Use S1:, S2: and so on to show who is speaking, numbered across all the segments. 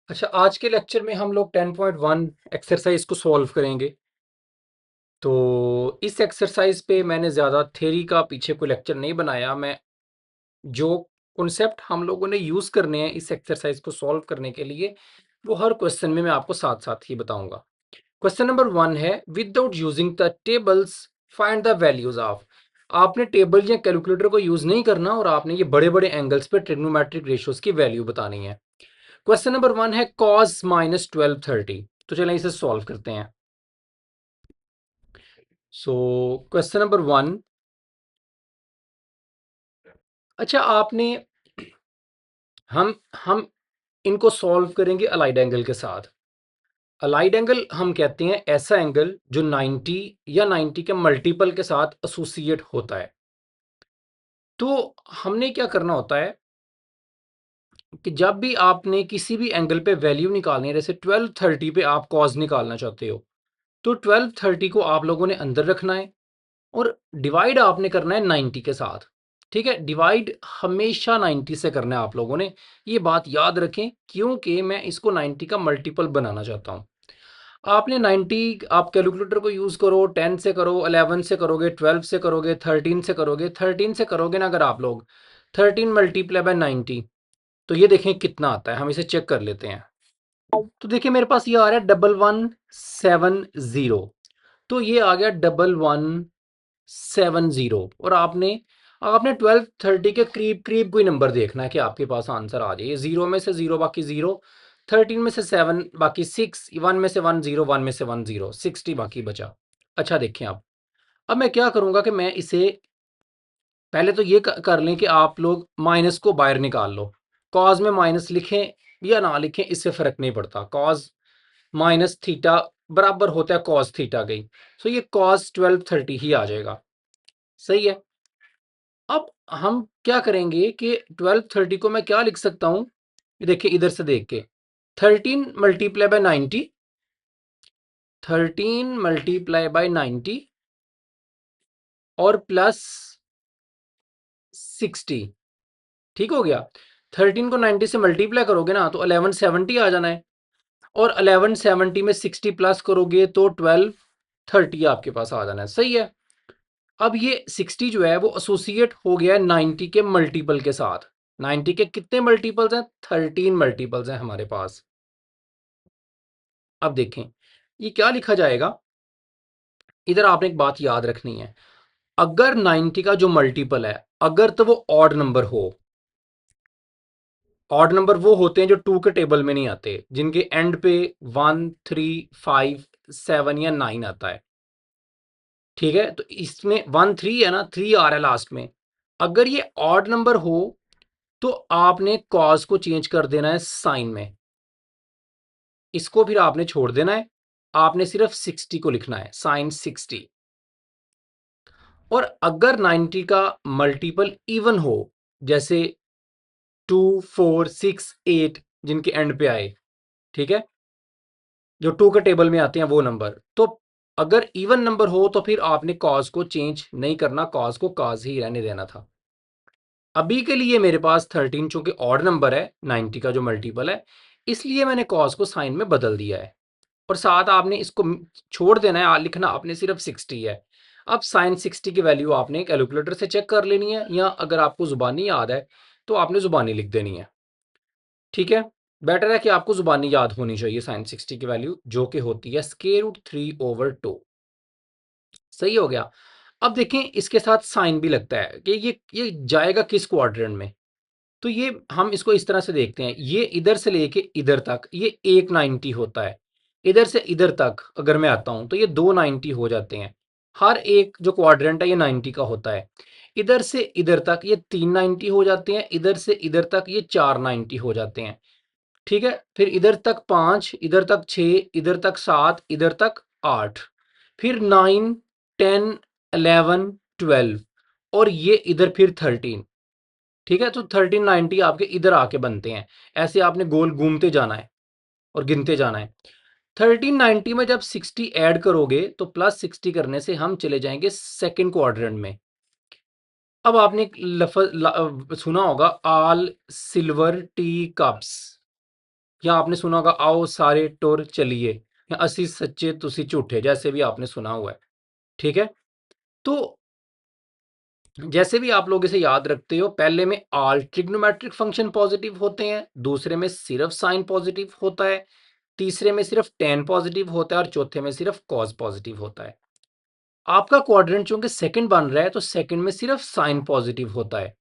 S1: अच्छा, आज के लेक्चर में हम लोग 10.1 एक्सरसाइज को सॉल्व करेंगे। तो इस एक्सरसाइज पे मैंने ज़्यादा थ्योरी का पीछे कोई लेक्चर नहीं बनाया। मैं जो कॉन्सेप्ट हम लोगों ने यूज़ करने हैं इस एक्सरसाइज को सॉल्व करने के लिए, वो हर क्वेश्चन में मैं आपको साथ साथ ही बताऊंगा। क्वेश्चन नंबर 1 है, without using the tables find the values of. आपने टेबल या कैलकुलेटर को यूज़ नहीं करना और आपने ये बड़े बड़े एंगल्स पे ट्रिग्नोमेट्रिक रेशियोज की वैल्यू बतानी है। क्वेश्चन नंबर 1 है cos -1230। तो चलें इसे सॉल्व करते हैं। So question number 1। अच्छा, आपने हम इनको सॉल्व करेंगे अलाइड एंगल के साथ। अलाइड एंगल हम कहते हैं ऐसा एंगल जो 90 या 90 के मल्टीपल के साथ एसोसिएट होता है। तो हमने क्या करना होता है कि जब भी आपने किसी भी एंगल पे वैल्यू निकालनी है, जैसे 1230 पे आप कॉस निकालना चाहते हो, तो 1230 को आप लोगों ने अंदर रखना है और डिवाइड आपने करना है 90 के साथ। ठीक है, डिवाइड हमेशा 90 से करना है आप लोगों ने। ये बात याद रखें क्योंकि मैं इसको 90 का मल्टीपल बनाना चाहता हूँ। आपने 90, आप कैलकुलेटर को यूज़ करो, 10 से करो, 11 से करोगे, 12 से करोगे, 13 से करोगे। 13 से करोगे ना अगर आप लोग, 13 मल्टीप्लाई बाय 90, तो ये देखें कितना आता है। हम इसे चेक कर लेते हैं। तो देखिए मेरे पास ये आ रहा है 1170। तो ये आ गया 1170। और आपने आपने 1230 के करीब करीब कोई नंबर देखना है कि आपके पास आंसर आ जाए। ये जीरो में से जीरो बाकी जीरो, 13 में से 7 बाकी 6, 1 में से 1 0, 1 में से 1 0, 60 बाकी बचा। अच्छा देखें आप, अब मैं क्या करूंगा कि मैं इसे पहले तो ये कर लें कि आप लोग माइनस को बाहर निकाल लो। कॉज में माइनस लिखें या ना लिखें इससे फर्क नहीं पड़ता। कॉज माइनस थीटा बराबर होता है कॉस थीटा गई। सो ये कॉस 1230 ही आ जाएगा। सही है। अब हम क्या करेंगे कि 1230 को मैं क्या लिख सकता हूं, देखिए इधर से देख के, 13 मल्टीप्लाई बाय 90, 13 मल्टीप्लाई बाय 90 और प्लस 60। ठीक हो गया। 13 को 90 से मल्टीप्लाई करोगे ना तो 1170 आ जाना है। और 1170 में 60 प्लस करोगे तो 1230 आपके पास आ जाना है। सही है। अब ये 60 जो है वो एसोसिएट हो गया है 90 के मल्टीपल के साथ। 90 के कितने मल्टीपल्स हैं? 13 मल्टीपल्स हैं हमारे पास। अब देखें ये क्या लिखा जाएगा। इधर आपने एक बात याद रखनी है, अगर 90 का जो मल्टीपल है, अगर तो वो ऑड नंबर हो। ऑड नंबर वो होते हैं जो 2 के टेबल में नहीं आते, जिनके एंड पे 1 3 5 7 या 9 आता है। ठीक है, तो इसमें 1 3 है ना, 3 आ रहा है लास्ट में। अगर ये ऑड नंबर हो तो आपने कॉज को चेंज कर देना है साइन में। इसको फिर आपने छोड़ देना है। आपने सिर्फ 60 को लिखना है, साइन 60। और अगर 90 का मल्टीपल इवन हो, जैसे 2 4 6 8 जिनके एंड पे आए, ठीक है, जो 2 के टेबल में आते हैं वो नंबर, तो अगर इवन नंबर हो तो फिर आपने कॉज को चेंज नहीं करना, कॉज को कॉज ही रहने देना था। अभी के लिए मेरे पास 13 चूंकि ऑड नंबर है, 90 का जो मल्टीपल है, इसलिए मैंने कॉज को साइन में बदल दिया है। और साथ आपने इसको छोड़ देना है, लिखना आपने सिर्फ 60 है। अब साइन 60 की वैल्यू आपने कैलकुलेटर से चेक कर लेनी है, या अगर आपको जुबानी याद है तो आपने जुबानी लिख देनी है। ठीक है, बेटर है कि आपको जुबानी याद होनी चाहिए साइन 60 की वैल्यू, जो कि होती है √3/2। सही हो गया। अब देखें इसके साथ साइन भी लगता है कि ये जाएगा किस क्वाड्रेंट में। तो ये हम इसको इस तरह से देखते हैं, ये इधर से लेके इधर तक ये एक 90 होता है। इधर से इधर तक अगर मैं आता हूं तो ये 290 हो जाते हैं। हर एक जो क्वाड्रेंट है ये 90 का होता है। इधर से इधर तक ये 390 हो जाते हैं, इधर से इधर तक ये 490 हो जाते हैं। ठीक है, फिर इधर तक 5, इधर तक 6, इधर तक 7, इधर तक 8, फिर 9 10 11 12, और ये इधर फिर 13। ठीक है, तो 1390 आपके इधर आके बनते हैं। ऐसे आपने गोल घूमते जाना है और गिनते जाना है। 1390 में जब 60 ऐड करोगे तो प्लस 60 करने से हम चले जाएंगे सेकंड क्वाड्रेंट में। अब आपने एक लफ्ज सुना होगा, ऑल सिल्वर टी कप्स। या आपने सुना होगा आओ सारे टुर चलिए, या अस्सी सच्चे तुसी झूठे, जैसे भी आपने सुना हुआ है। ठीक है, तो जैसे भी आप लोग इसे याद रखते हो, पहले में ऑल ट्रिग्नोमेट्रिक फंक्शन पॉजिटिव होते हैं, दूसरे में सिर्फ साइन पॉजिटिव होता है, तीसरे में सिर्फ टेन पॉजिटिव होता है और चौथे में सिर्फ कॉज पॉजिटिव होता है। आपका क्वाड्रेंट चूंकि सेकंड बन रहा है तो सेकंड में सिर्फ साइन पॉजिटिव होता है।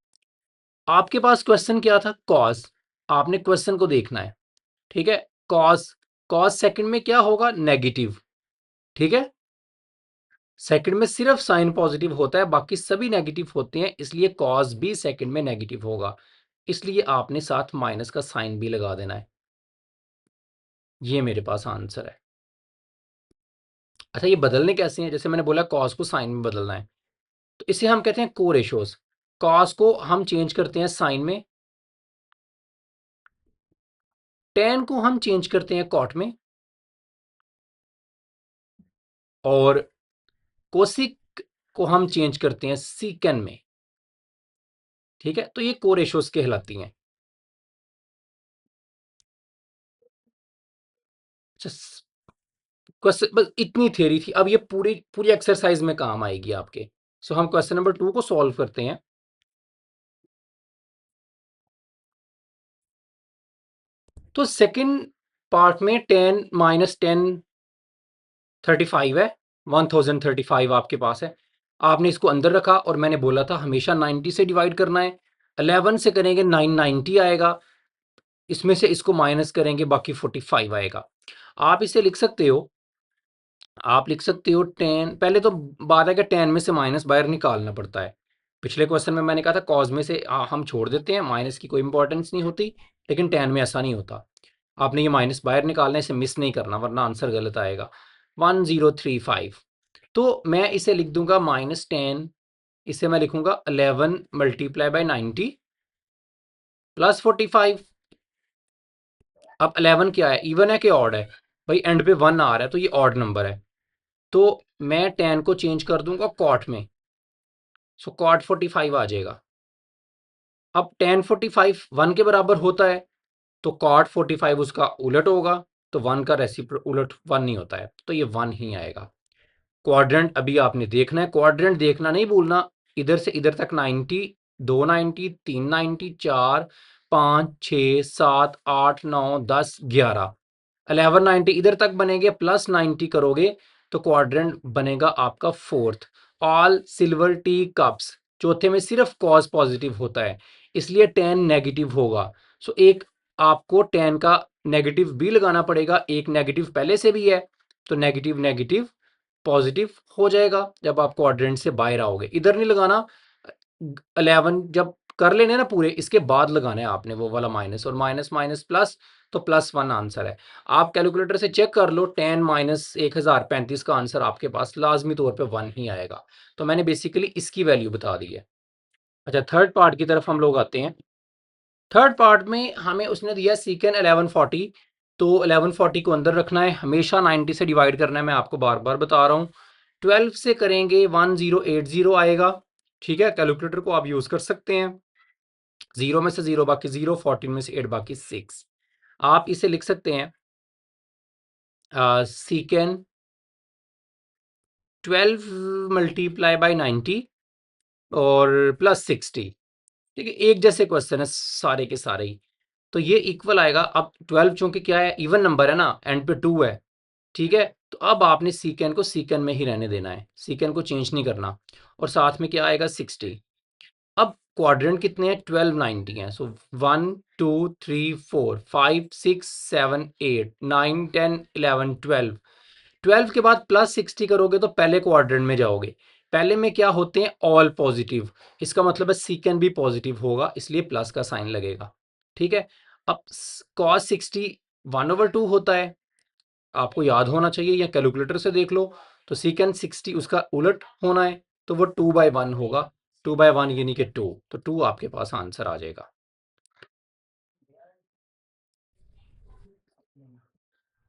S1: आपके पास क्वेश्चन क्या था? कॉज। आपने क्वेश्चन को देखना है। ठीक है, कॉज, कॉज सेकंड में क्या होगा? नेगेटिव। ठीक है, सेकंड में सिर्फ साइन पॉजिटिव होता है, बाकी सभी नेगेटिव होते हैं, इसलिए कॉज भी सेकंड में नेगेटिव होगा। इसलिए आपने साथ माइनस का साइन भी लगा देना है। ये मेरे पास आंसर है। अच्छा, ये बदलने कैसे हैं? जैसे मैंने बोला कॉस को साइन में बदलना है, तो इसे हम कहते हैं को रेशोज। कॉस को हम चेंज करते हैं साइन में, टेन को हम चेंज करते हैं कॉट में, और कोसिक को हम चेंज करते हैं सीकन में। ठीक है, तो ये को रेशोज कहलाती हैं। क्वेश्चन बस इतनी थ्योरी थी, अब ये पूरी पूरी एक्सरसाइज में काम आएगी आपके। सो हम क्वेश्चन नंबर 2 को सॉल्व करते हैं। तो सेकंड पार्ट में 10 माइनस 10 35 है, 1035 आपके पास है। आपने इसको अंदर रखा और मैंने बोला था हमेशा 90 से डिवाइड करना है। 11 से करेंगे 990 आएगा, इसमें से इसको माइनस करेंगे बाकी 45 आएगा। आप इसे लिख सकते हो, आप लिख सकते हो 10, पहले तो बात है कि 10 में से माइनस बाहर निकालना पड़ता है। पिछले क्वेश्चन में मैंने कहा था कॉज में से हम छोड़ देते हैं, माइनस की कोई इंपॉर्टेंस नहीं होती, लेकिन 10 में ऐसा नहीं होता। आपने ये माइनस बाहर निकालना है, इसे मिस नहीं करना वरना आंसर गलत आएगा। 1035, तो मैं इसे लिख दूंगा -10, इसे मैं लिखूंगा 11 मल्टीप्लाई बाई 90 प्लस 45। अब 11 क्या है, इवन है कि ऑड है? भाई एंड पे 1 आ रहा है तो ये ऑड नंबर है, तो मैं 10 को चेंज कर दूंगा कॉट में, सो कॉट 45 आ जाएगा। अब 1045 1 के बराबर होता है, तो कॉट 45 उसका उलट होगा, तो 1 का रेसिप्रो उलट 1 नहीं होता है, तो ये 1 ही आएगा। क्वाड्रेंट अभी आपने देखना है, क्वाड्रेंट देखना नहीं भूलना। इधर से इधर तक 90, 290, 390, 4, 5, 6, 7, 8, 9, 10, 11, 1190 इधर तक बनेंगे, प्लस 90 करोगे तो क्वाड्रेंट बनेगा आपका fourth. All silver tea cups, चौथे में सिर्फ कॉज पॉजिटिव होता है, इसलिए 10 नेगेटिव होगा। सो एक आपको 10 का नेगेटिव भी लगाना पड़ेगा, एक नेगेटिव पहले से भी है, तो नेगेटिव नेगेटिव पॉजिटिव हो जाएगा जब आप क्वाड्रेंट से बाहर आओगे। इधर नहीं लगाना, 11 जब कर लेने ना पूरे, इसके बाद लगाना है आपने वो वाला माइनस, और माइनस माइनस प्लस, तो +1 आंसर है। आप कैलकुलेटर से चेक कर लो, 10 माइनस 1035 का आंसर आपके पास लाजमी तौर पे 1 ही आएगा। तो मैंने बेसिकली इसकी वैल्यू बता दी है। अच्छा, थर्ड पार्ट की तरफ हम लोग आते हैं। थर्ड पार्ट में हमें उसने दिया सीकेंड 1140, तो 1140 को अंदर रखना है, हमेशा 90 से डिवाइड करना है, मैं आपको बार बार बता रहा हूँ। 12 से करेंगे 1080 आएगा। ठीक है, कैलकुलेटर को आप यूज़ कर सकते हैं। 0 में से 0 बाकी 0, 14 में से 8 बाकी 6। आप इसे लिख सकते हैं सीकेंड 12 मल्टीप्लाई बाई 90 और प्लस 60। ठीक है, एक जैसे क्वेश्चन है सारे के सारे ही, तो ये इक्वल आएगा। अब 12 चूंकि क्या है, इवन नंबर है ना, एंड पे 2 है। ठीक है, तो अब आपने सीकेंड को सीकेंड में ही रहने देना है, सीकेंड को चेंज नहीं करना, और साथ में क्या आएगा 60। अब क्वाड्रेंट कितने हैं, 1290 हैं, सो 1 2 3 4 5 6 7 8 9 10 11 12। 12 के बाद प्लस 60 करोगे तो पहले क्वाड्रेंट में जाओगे। पहले में क्या होते हैं, ऑल पॉजिटिव, इसका मतलब है सीकेंड भी पॉजिटिव होगा, इसलिए प्लस का साइन लगेगा। ठीक है, अब कॉस 60 1/2 होता है, आपको याद होना चाहिए, या कैलकुलेटर से देख लो। तो सीकेंड 60 उसका उलट होना है, तो वो 2/1 होगा, 2/1 यानी कि 2, तो 2 आपके पास आंसर आ जाएगा।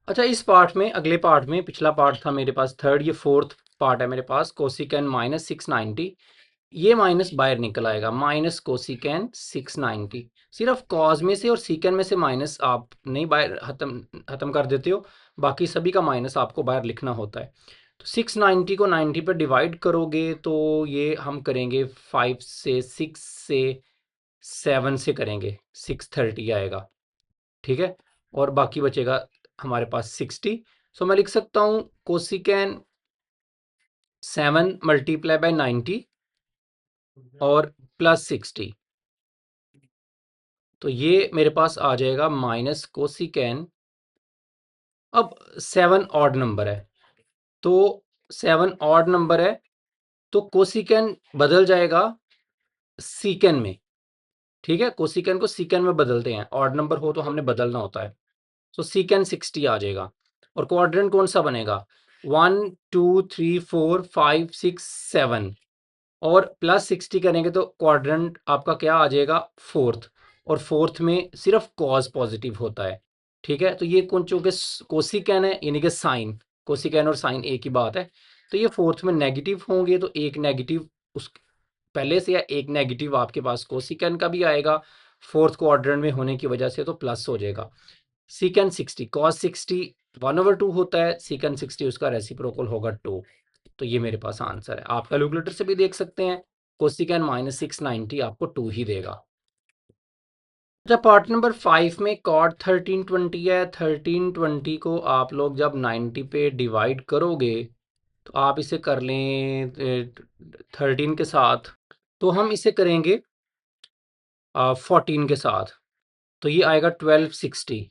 S1: अच्छा, इस पार्ट में, अगले पार्ट में, पिछला पार्ट था मेरे पास थर्ड, ये फोर्थ पार्ट है मेरे पास, कोसिकेंड -690। ये माइनस बाहर निकल आएगा, माइनस कोसिकेन 690। सिर्फ कॉज में से और सीकेन में से माइनस आप नहीं बाहर खत्म कर देते हो, बाकी सभी का माइनस आपको बाहर लिखना होता है। तो 690 को 90 पर डिवाइड करोगे तो ये हम करेंगे 5 से 6 से 7 से करेंगे, 630 आएगा, ठीक है। और बाकी बचेगा हमारे पास 60। सो मैं लिख सकता हूँ कोसिकेन 7 मल्टीप्लाई बाय 90 और प्लस 60। तो ये मेरे पास आ जाएगा माइनस कोसिकेन। अब 7 ऑड नंबर है, तो 7 ऑड नंबर है तो कोसिकेन बदल जाएगा सीकेन में, ठीक है। कोसिकेन को सीकेन में बदलते हैं, ऑड नंबर हो तो हमने बदलना होता है। तो सीकेन 60 आ जाएगा। और क्वाड्रेंट कौन सा बनेगा, 1 2 3 4 5 6 7 और प्लस 60 करेंगे तो क्वाड्रेंट आपका क्या आ जाएगा, फोर्थ। और फोर्थ में सिर्फ कॉज पॉजिटिव होता है, ठीक है। तो ये कौन चूंकि कोसिकेन है यानी कि साइन, कोसिकेन और साइन एक ही बात है, तो ये फोर्थ में नेगेटिव होंगे, तो एक नेगेटिव उस पहले से या एक नेगेटिव आपके पास कोसिकेन का भी आएगा फोर्थ क्वाड्रेंट में होने की वजह से, तो प्लस हो जाएगा। सीकेन 60 कॉस 60 1/2 होता है, सीकेन 60 उसका रेसिप्रोकल होगा 2। तो ये मेरे पास आंसर है। आप कैलकुलेटर से भी देख सकते हैं, कोसिकेन माइनस 690 आपको 2 ही देगा। अच्छा, पार्ट नंबर 5 में कॉट 1320 है। 1320 को आप लोग जब 90 पे डिवाइड करोगे तो आप इसे कर लें 13 के साथ, तो हम इसे करेंगे 14 के साथ, तो ये आएगा 1260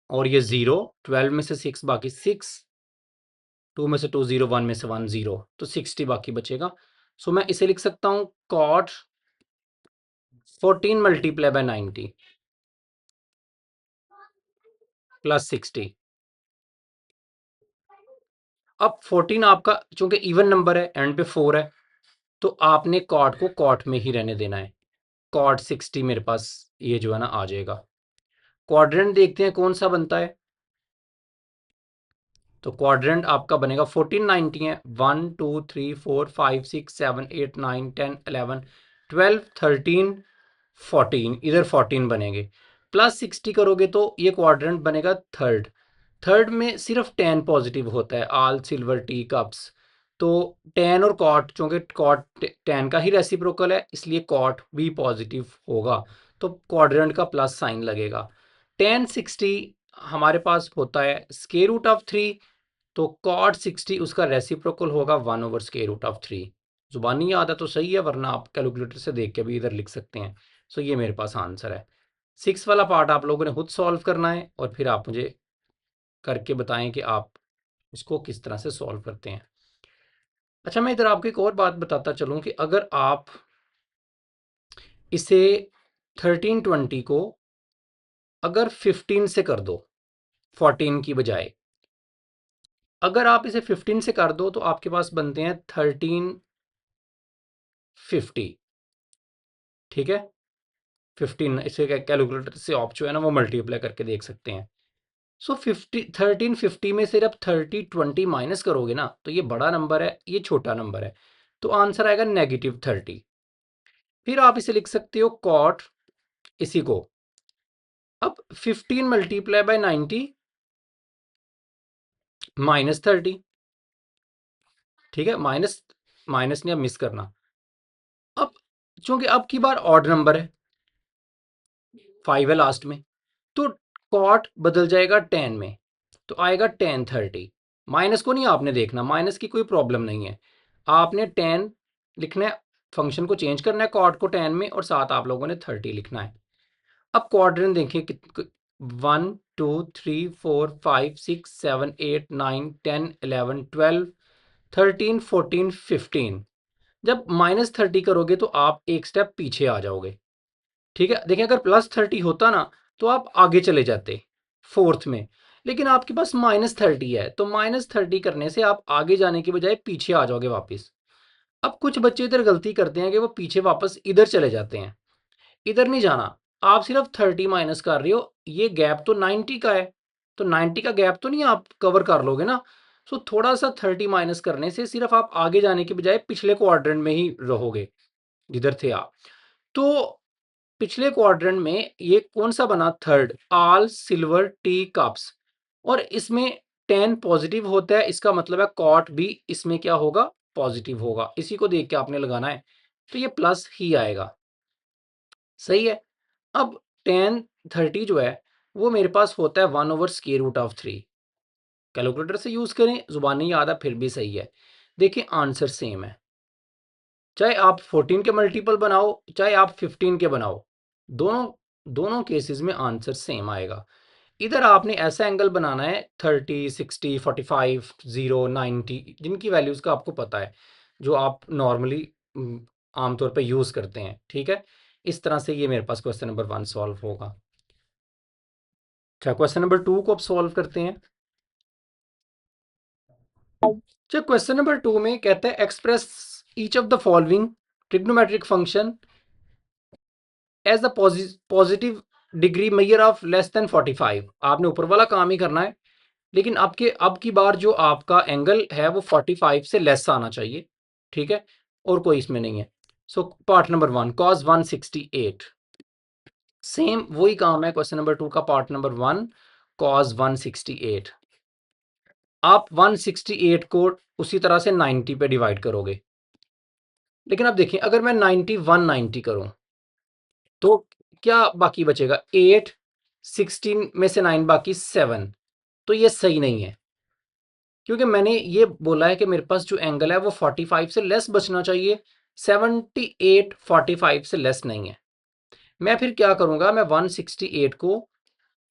S1: और ये 0, 12 में से 6 बाकी 6, 2 में से 2 0, 1 में से 1 0, तो 60 बाकी बचेगा। सो मैं इसे लिख सकता हूँ कॉट 14 मल्टीप्लाई बाय 90 प्लस 60। अब 14 आपका चूंकि इवन नंबर है, एंड पे 4 है, तो आपने कॉट को कॉट में ही रहने देना है। कॉट 60 मेरे पास ये जो है ना आ जाएगा। क्वाड्रेंट देखते हैं कौन सा बनता है। तो क्वाड्रेंट आपका बनेगा 14 90 है, 1 2 3 4 5 6 7 8 9 10 11 12 13 14, इधर 14 बनेंगे। प्लस 60 करोगे तो ये क्वाड्रेंट बनेगा थर्ड। थर्ड में सिर्फ 10 पॉजिटिव होता है, ऑल सिल्वर टी कप्स। तो 10 और कॉट, चूंकि कॉट 10 का ही रेसिप्रोकल है इसलिए कॉट भी पॉजिटिव होगा, तो क्वाड्रेंट का प्लस साइन लगेगा। 10 60 हमारे पास होता है स्क्वायर रूट ऑफ 3, तो कॉट 60 उसका रेसिप्रोकल होगा 1/√3। जुबानी याद है तो सही है, वरना आप कैलकुलेटर से देख के भी इधर लिख सकते हैं। सो ये मेरे पास आंसर है। 6 वाला पार्ट आप लोगों ने खुद सॉल्व करना है और फिर आप मुझे करके बताएं कि आप उसको किस तरह से सॉल्व करते हैं। अच्छा, मैं इधर आपको एक और बात बताता चलूं कि अगर आप इसे 1320 को अगर 15 से कर दो 14 की बजाय, अगर आप इसे 15 से कर दो तो आपके पास बनते हैं 1350, ठीक है। 15 इसे कैलकुलेटर से आप जो है ना वो मल्टीप्लाई करके देख सकते हैं। सो 1350 में से जब 3020 माइनस करोगे ना तो ये बड़ा नंबर है, ये छोटा नंबर है, तो आंसर आएगा -30। फिर आप इसे लिख सकते हो कॉट इसी को, अब 15 मल्टीप्लाई बाय 90 -30, ठीक है। माइनस माइनस ने अब मिस करना। अब चूंकि अब की बार ऑड नंबर है, 5 है लास्ट में, तो कॉट बदल जाएगा 10 में, तो आएगा 1030। माइनस को नहीं आपने देखना, माइनस की कोई प्रॉब्लम नहीं है, आपने 10 लिखना है, फंक्शन को चेंज करना है कॉट को 10 में और साथ आप लोगों ने 30 लिखना है। अब क्वाड्रेंट देखिए 1 2 3 4 5 6 7 8 9 10 11 12 13 14 15। जब -30 करोगे तो आप एक स्टेप पीछे आ जाओगे, ठीक है। देखिए अगर +30 होता ना तो आप आगे चले जाते फोर्थ में, लेकिन आपके पास -30 है, तो -30 करने से आप आगे जाने की बजाय पीछे आ जाओगे वापस। अब कुछ बच्चे इधर गलती करते हैं कि वो पीछे वापस इधर चले जाते हैं, इधर नहीं जाना। आप सिर्फ 30 माइनस कर रहे हो, ये गैप तो 90 का है, तो 90 का गैप तो नहीं आप कवर कर लोगे ना। सो थोड़ा सा 30 माइनस करने से सिर्फ आप आगे जाने के बजाय पिछले क्वाड्रेंट में ही रहोगे जिधर थे आप। तो पिछले क्वाड्रेंट में ये कौन सा बना, third, all silver tea cups, और इसमें 10 पॉजिटिव होता है, इसका मतलब है कॉट भी इसमें क्या होगा, पॉजिटिव होगा। इसी को देख के आपने लगाना है, तो ये प्लस ही आएगा। सही है। अब 10 30 जो है वो मेरे पास होता है 1/√3। कैलकुलेटर से यूज करें, जुबानी याद है फिर भी सही है। देखिए आंसर सेम है, चाहे आप 14 के मल्टीपल बनाओ चाहे आप 15 के बनाओ, दोनों दोनों केसेस में आंसर सेम आएगा। इधर आपने ऐसा एंगल बनाना है 30 60 45 0 90, जिनकी वैल्यूज का आपको पता है, जो आप नॉर्मली आमतौर पे यूज करते हैं। ठीक है, इस तरह से ये मेरे पास क्वेश्चन नंबर 1 सॉल्व होगा। अच्छा, क्वेश्चन नंबर 2 को अब सॉल्व करते हैं। अच्छा, क्वेश्चन नंबर 2 में कहते हैं express each of the following trigonometric function as the positive degree measure of less than 45। आपने ऊपर वाला काम ही करना है, लेकिन आपके अब की बार जो आपका एंगल है वो 45 से लेस आना चाहिए। ठीक है, और कोई इसमें नहीं है। So part number 1 cos 168, same वही काम है क्वेश्चन नंबर 2 का, पार्ट नंबर 1 cos 168। आप 168 को उसी तरह से 90 पे डिवाइड करोगे, लेकिन अब देखिए अगर मैं 90 190 करूं तो क्या बाकी बचेगा, 8, 16 में से 9 बाकी 7। तो ये सही नहीं है, क्योंकि मैंने ये बोला है कि मेरे पास जो एंगल है वो 45 से लेस बचना चाहिए, 78 45 से लेस नहीं है। मैं फिर क्या करूंगा, मैं 168 को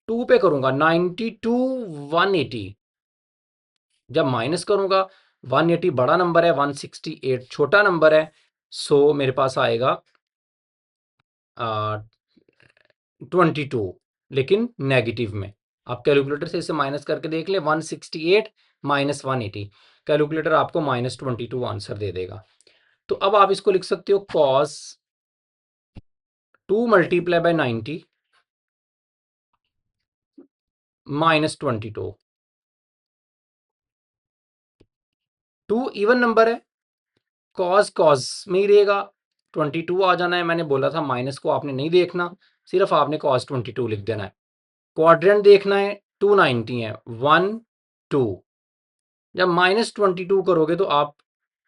S1: 2 पे करूंगा, 92 180, जब माइनस करूंगा 180 बड़ा नंबर है, 168 छोटा नंबर है, सो मेरे पास आएगा 22, लेकिन नेगेटिव में। आप कैलकुलेटर से इसे माइनस करके देख ले, 168 माइनस 180, कैलकुलेटर आपको -22 आंसर दे देगा। तो अब आप इसको लिख सकते हो cos 2 multiply by 90 -22। 2 even number है, cos cos में ही रहेगा, 22 आ जाना है। मैंने बोला था माइनस को आपने नहीं देखना, सिर्फ आपने cos 22 लिख देना है। क्वाड्रेंट देखना है, 290 है, 1 2। जब -22 करोगे तो आप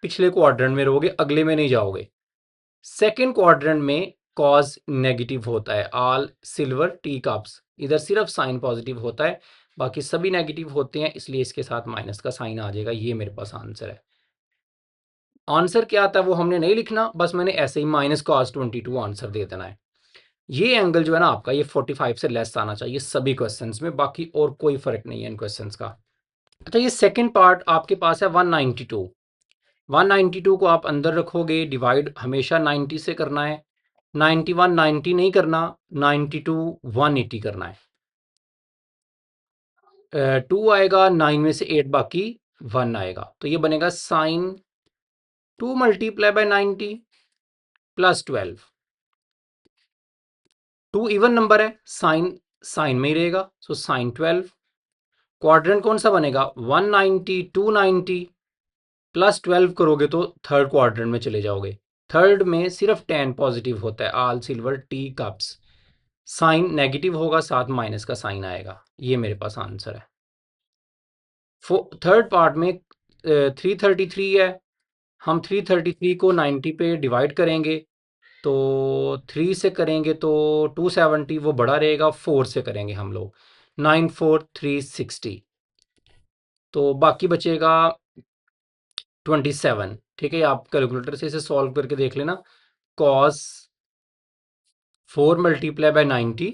S1: पिछले क्वाड्रेंट में रहोगे, अगले में नहीं जाओगे। सेकेंड क्वाड्रेंट में कॉज नेगेटिव होता है, ऑल सिल्वर टी कप्स, इधर सिर्फ साइन पॉजिटिव होता है, बाकी सभी नेगेटिव होते हैं, इसलिए इसके साथ माइनस का साइन आ जाएगा। ये मेरे पास आंसर है। आंसर क्या आता है वो हमने नहीं लिखना, बस मैंने ऐसे ही -cos 22 आंसर दे देना है। ये एंगल जो है ना आपका, ये 45 से लेस आना चाहिए सभी क्वेश्चंस में, बाकी और कोई फर्क नहीं है इन क्वेश्चंस का। अच्छा, ये सेकंड पार्ट आपके पास है 192। 192 को आप अंदर रखोगे, डिवाइड हमेशा 90 से करना है, 91 90 नहीं करना, 92 180 करना है। 2 आएगा, 9 में से 8 बाकी 1 आएगा, तो ये बनेगा sine 2 multiply by 90 plus 12। 2 even number है, साइन साइन में ही रहेगा, सो साइन 12। क्वाड्रेंट कौन सा बनेगा, 190 290 प्लस 12 करोगे तो थर्ड क्वाड्रेंट में चले जाओगे। थर्ड में सिर्फ 10 पॉजिटिव होता है, all silver tea cups, sine negative होगा, साथ माइनस का साइन आएगा। ये मेरे पास आंसर है। थर्ड पार्ट में 333 है, हम 333 को 90 पे डिवाइड करेंगे, तो 3 से करेंगे तो 270, वो बड़ा रहेगा, 4 से करेंगे हम लोग 94360, तो बाकी बचेगा 27। ठीक है, आप कैलकुलेटर से इसे सॉल्व करके देख लेना, cos 4 मल्टीप्लाई बाय 90,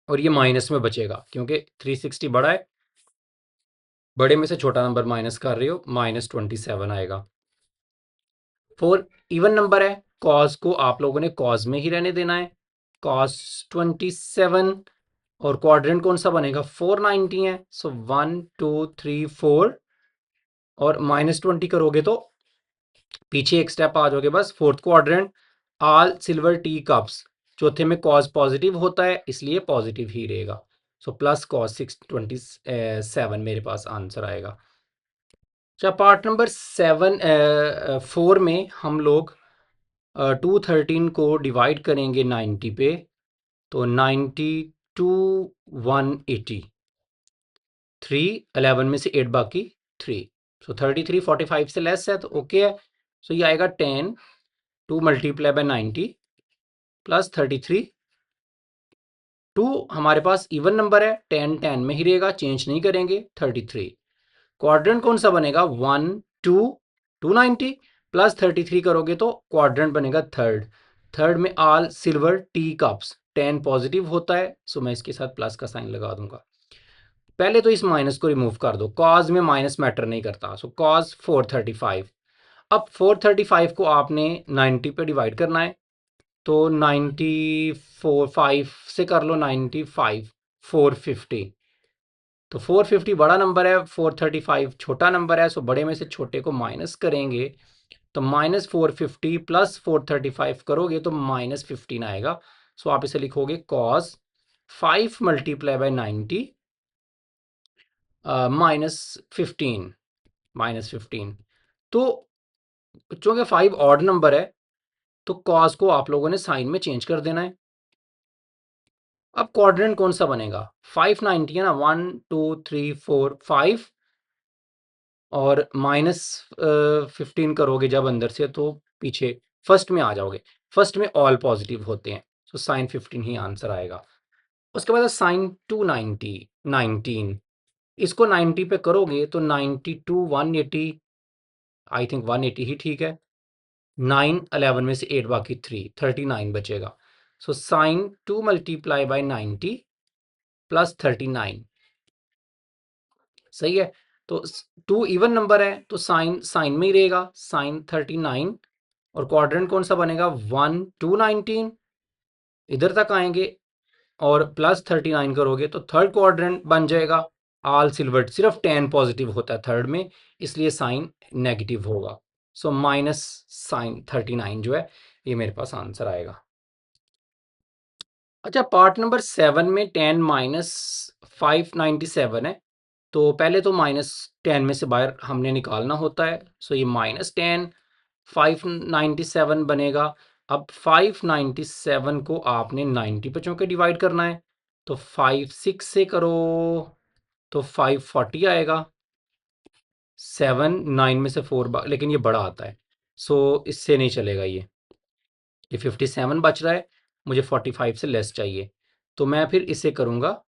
S1: और ये माइनस में बचेगा क्योंकि 360 बड़ा है, बड़े में से छोटा नंबर माइनस कर रहे हो, -27 आएगा। 4 इवन नंबर है, कॉस को आप लोगों ने कॉस में ही रहने देना है, cos 27, और क्वाड्रेंट कौन सा बनेगा, 490 है, सो 1 2 3 4, और -20 करोगे तो पीछे एक स्टेप आ जाओगे बस। Fourth quadrant, all silver tea cups, चौथे में कॉस पॉजिटिव होता है इसलिए पॉजिटिव ही रहेगा, सो प्लस कॉस 627 मेरे पास आंसर आएगा। अच्छा, पार्ट नंबर 4 में हम लोग 213 को डिवाइड करेंगे 90 पे, तो 90 टू 180, 3 11 में से 8 बाकी 3, सो 33 45 से लेस है तो ओके है। सो ये आएगा 10 2 मल्टीप्लाई बाय 90 प्लस 33। 2 हमारे पास इवन नंबर है, 10 10 में ही रहेगा, चेंज नहीं करेंगे। 33 क्वाड्रेंट कौन सा बनेगा, 1 2 290 प्लस 33 करोगे तो क्वाड्रेंट बनेगा थर्ड। थर्ड में all silver tea cups, 10 positive होता है, सो मैं इसके साथ प्लस का साइन लगा दूंगा। पहले तो इस माइनस को रिमूव कर दो, कॉज में माइनस मैटर नहीं करता, सो कॉज 435। अब 435 को आपने 90 पे डिवाइड करना है, तो 94 5 से कर लो, 95 450, तो 450 बड़ा नंबर है, 435 छोटा नंबर है, सो बड़े में से छोटे को माइनस करेंगे तो माइनस 450 प्लस 435 करोगे तो माइनस 15 आएगा। सो आप इसे लिखोगे कॉस 5 मल्टीप्लाई बाय 90 -15। तो चूंकि 5 ऑड नंबर है तो कॉस को आप लोगों ने साइन में चेंज कर देना है। अब क्वाड्रेंट कौन सा बनेगा, 590 है ना, 1 2 3 4 5 और -15 करोगे जब अंदर से तो पीछे फर्स्ट में आ जाओगे। फर्स्ट में ऑल पॉजिटिव होते हैं, तो साइन 15 ही आंसर आएगा। उसके बाद साइन 290 19, इसको 90 पे करोगे तो 92 180, आई थिंक 180 ही ठीक है। 9 11 में से 8 बाकी 3 39 बचेगा। So sine 2 multiply by 90 plus 39, सही है। तो 2 इवन नंबर है तो साइन साइन में ही रहेगा, साइन 39। और क्वाड्रेंट कौन सा बनेगा, 1 2 19, इधर तक आएंगे और प्लस 39 करोगे तो थर्ड क्वाड्रेंट बन जाएगा। ऑल सिल्वर, सिर्फ 10 पॉजिटिव होता है थर्ड में, इसलिए साइन नेगेटिव होगा। सो माइनस साइन 39 जो है ये मेरे पास आंसर आएगा। अच्छा, पार्ट नंबर 7 में 10 -597 है, तो पहले तो -10 में से बाहर हमने निकालना होता है, सो ये -10 597 बनेगा। अब 597 को आपने 90 बच्चों के डिवाइड करना है, तो 5 6 से करो तो 540 आएगा। 7 9 में से 4 लेकिन ये बड़ा आता है, सो इससे नहीं चलेगा। ये 57 बच रहा है, मुझे 45 से लेस चाहिए, तो मैं फिर इसे करूँगा,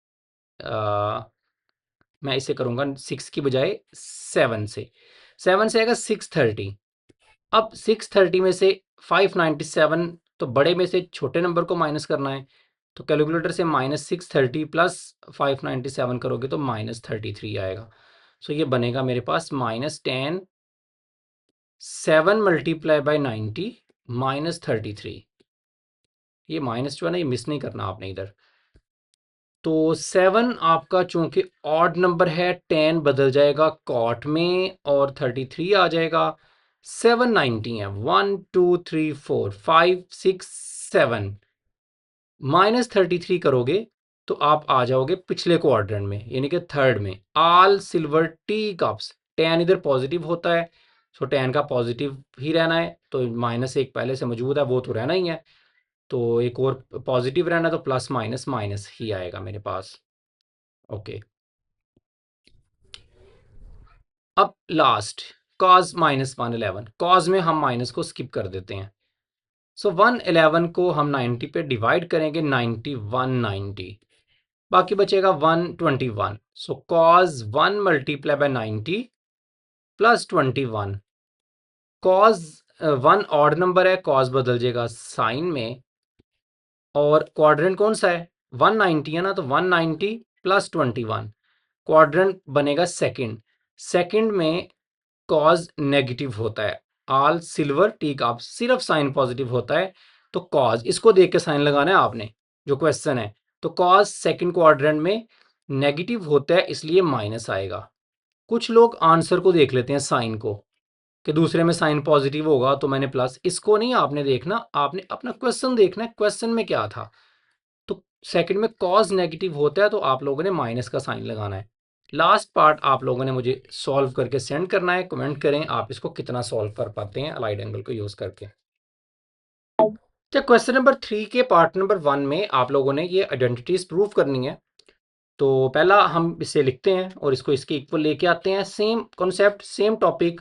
S1: मैं इसे करूँगा 6 की बजाय 7 से। 7 से आएगा 630। अब 630 में से 597, तो बड़े में से छोटे नंबर को माइनस करना है, तो कैलकुलेटर से -630 प्लस 597 करोगे तो -33 आएगा। सो ये बनेगा मेरे पास -10 7 मल्टीप्लाई बाय 90 -33। ये माइनस जो है ना, ये मिस नहीं करना आपने इधर। तो 7 आपका चूंकि ऑड नंबर है, 10 बदल जाएगा कॉट में और 33 आ जाएगा। 790 है, 1 2 3 4 5 6 7, -33 करोगे तो आप आ जाओगे पिछले क्वाड्रेंट में, यानी कि थर्ड में। ऑल सिल्वर टी कप्स, 10 इधर पॉजिटिव होता है, सो 10 का पॉजिटिव ही रहना है, तो -1 पहले से मौजूद है वो तो रहना ही है, तो एक और पॉजिटिव रहना, तो प्लस माइनस माइनस ही आएगा मेरे पास। ओके, अब लास्ट कॉज -111, कॉज में हम माइनस को स्किप कर देते हैं। सो 111 को हम 90 पे डिवाइड करेंगे, 90 190, बाकी बचेगा 121। So cos 1 multiply by 90 plus 21। Cos 1 odd number है, कॉज बदल जाएगा साइन में, और क्वाड्रेंट कौन सा है, 190 है ना, तो 190 प्लस 21, क्वाड्रेंट बनेगा सेकंड। सेकंड में कॉज नेगेटिव होता है, ऑल सिल्वर टी कप सिर्फ साइन पॉजिटिव होता है, तो कॉज इसको देख के साइन लगाना है आपने, जो क्वेश्चन है। तो कॉज सेकंड क्वाड्रेंट में नेगेटिव होता है, इसलिए माइनस आएगा। कुछ लोग आंसर को देख लेते हैं, साइन को, कि दूसरे में साइन पॉजिटिव होगा तो मैंने प्लस, इसको नहीं आपने देखना, आपने अपना क्वेश्चन देखना है, क्वेश्चन में क्या था। तो सेकंड में कॉज नेगेटिव होता है तो आप लोगों ने माइनस का साइन लगाना है। लास्ट पार्ट आप लोगों ने मुझे सॉल्व करके सेंड करना है। कमेंट करें आप इसको कितना सॉल्व कर पाते हैं अलाइड एंगल को यूज करके। तो क्वेश्चन नंबर 3 के पार्ट नंबर 1 में आप लोगों ने ये आइडेंटिटीज प्रूव करनी है। तो पहला हम इसे लिखते हैं और इसको इसके इक्वल लेके आते हैं। Same concept, same topic,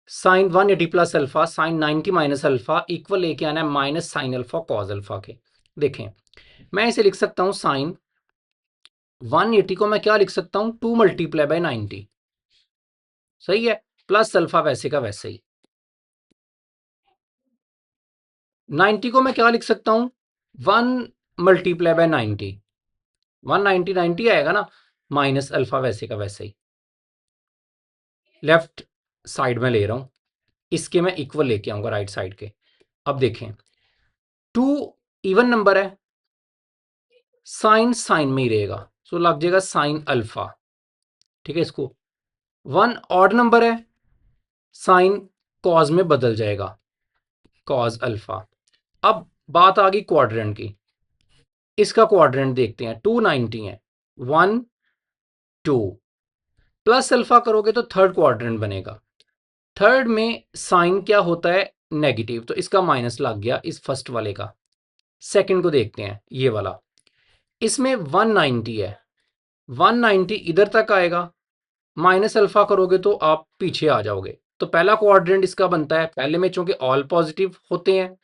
S1: sine 180 plus alpha sine 90 minus alpha equal लेके आना है minus sine alpha cos alpha के। देखें मैं इसे लिख सकता हूं साइन 180 को मैं क्या लिख सकता हूं 2 मल्टीप्लाई बाय 90, सही है, प्लस अल्फा वैसे का वैसे ही। 90 को मैं क्या लिख सकता हूं 1 मल्टीप्लाई बाय 90, 190 90 आएगा ना, माइनस अल्फा वैसे का वैसे ही। लेफ्ट साइड में ले रहा हूं, इसके मैं इक्वल लेके आऊंगा राइट साइड के। अब देखें 2 इवन नंबर है, साइन साइन में ही रहेगा, सो लग जाएगा साइन अल्फा, ठीक है। इसको 1 ऑड नंबर है, साइन कॉज में बदल जाएगा, कॉज अल्फा। अब बात आ गई क्वाड्रेंट की, इसका क्वाड्रेंट देखते हैं। 290 है, 1 2 प्लस अल्फा करोगे तो थर्ड क्वाड्रेंट बनेगा। थर्ड में साइन क्या होता है नेगेटिव, तो इसका माइनस लग गया इस फर्स्ट वाले का। सेकंड को देखते हैं, ये वाला, इसमें 190 है, 190 इधर तक आएगा, माइनस अल्फा करोगे तो आप पीछे आ जाओगे। तो पहला क्वाड्रेंट इसका बनता है, पहले में चूंकि ऑल पॉजिटिव होते हैं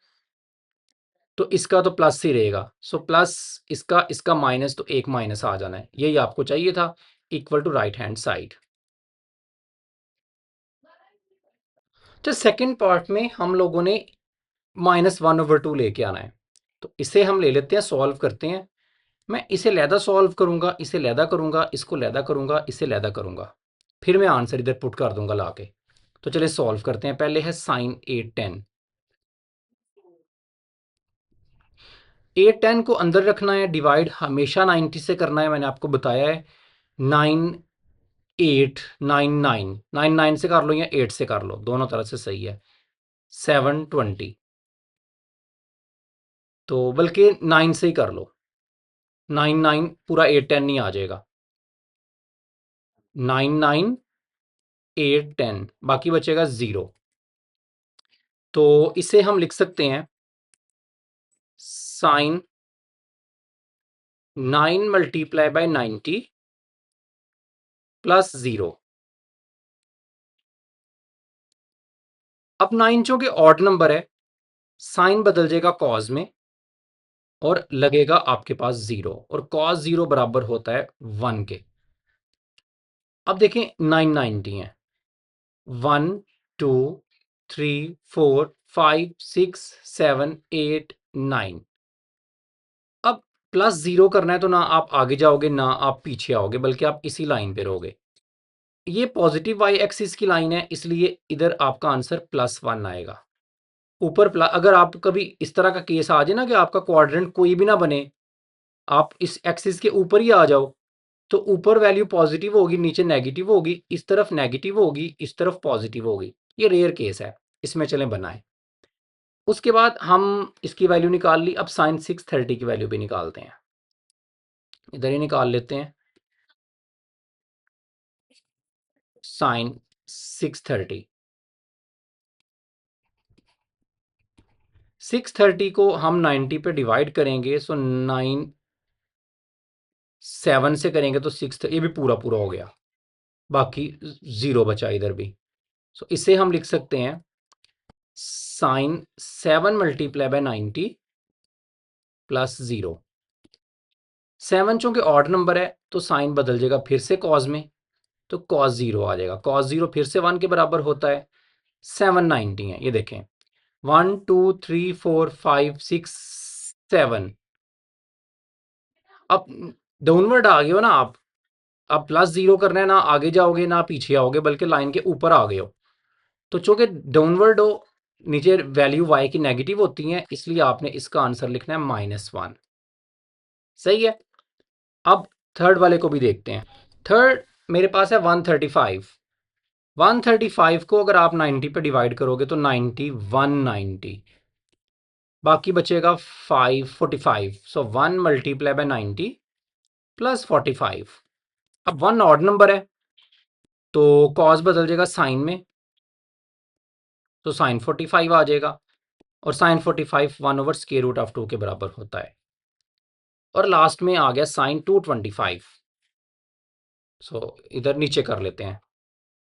S1: तो इसका तो प्लस ही रहेगा, सो प्लस इसका माइनस, तो एक माइनस आ जाना है, यही आपको चाहिए था, equal to right hand side. तो सेकंड पार्ट में हम लोगों ने -1/2 लेके आना है, तो इसे हम ले लेते हैं, सॉल्व करते हैं। मैं इसे लैदा सॉल्व करूंगा, इसे लैदा करूंगा, इसको लैदा करूंगा, इसे लैदा करूंगा, फिर मैं आंसर इधर पुट कर दूंगा लाके। तो चलिए सॉल्व करते हैं। पहले है साइन 810, 810 को अंदर रखना है, डिवाइड हमेशा 90 से करना है, मैंने आपको बताया है। 9899, 99 से कर लो या 8 से कर लो, दोनों तरह से सही है। 720, तो बल्कि 9 से ही कर लो, 99 पूरा 810 नहीं आ जाएगा, 99810, बाकी बचेगा 0। तो इसे हम लिख सकते हैं साइन 9 मल्टीप्लाई बाय 90 प्लस 0। अब 9 चूंकि ऑड नंबर है, साइन बदल जाएगा कॉज में और लगेगा आपके पास 0, और कॉज 0 बराबर होता है 1 के। अब देखें 990 है, 1 2 3 4 5 6 7 8 9। अब प्लस 0 करना है तो ना आप आगे जाओगे ना आप पीछे आओगे, बल्कि आप इसी लाइन पे रहोगे। ये पॉजिटिव वाई एक्सिस की लाइन है, इसलिए इधर आपका आंसर +1 आएगा। ऊपर अगर आप कभी इस तरह का केस आ जाए ना कि आपका क्वाड्रेंट कोई भी ना बने, आप इस एक्सिस के ऊपर ही आ जाओ, तो ऊपर वैल्यू पॉजिटिव होगी, नीचे नेगेटिव होगी, इस तरफ नेगेटिव होगी, इस तरफ पॉजिटिव होगी। ये रेयर केस है, इसमें चलें बनाएं। उसके बाद हम इसकी वैल्यू निकाल ली, अब साइन 630 की वैल्यू भी निकालते हैं, इधर ही निकाल लेते हैं। साइन 630, 630 को हम 90 पे डिवाइड करेंगे, सो 9 7 से करेंगे तो 6, ये भी पूरा पूरा हो गया, बाकी 0 बचा इधर भी। सो इसे हम लिख सकते हैं साइन 7 मल्टीप्लाई बाय 90 प्लस 0। 7 चूंकि ऑड नंबर है तो साइन बदल जाएगा फिर से कॉज में, तो कॉस 0 आ जाएगा। कॉस 0 फिर से 1 के बराबर होता है, 790 है, ये देखें 1 2 3 4 5 6 7। अब डाउनवर्ड आ गए हो ना आप, अब +0 करना है, ना आगे जाओगे ना पीछे आओगे, बल्कि लाइन के ऊपर आ गए हो। तो चूंकि डाउनवर्ड हो, नीचे वैल्यू y की नेगेटिव होती है, इसलिए आपने इसका आंसर लिखना है -1, सही है। अब थर्ड वाले को भी देखते हैं। थर्ड मेरे पास है 135, 135 को अगर आप 90 पे डिवाइड करोगे तो 90 190, बाकी बचेगा 545। सो 1 मल्टीप्लाई बाय 90 प्लस 45। अब 1 ऑड नंबर है तो कॉस बदल जाएगा साइन में, तो साइन 45 आ जाएगा, और साइन 45 1/√2 के बराबर होता है। और लास्ट में आ गया साइन 225। सो इधर नीचे कर लेते हैं,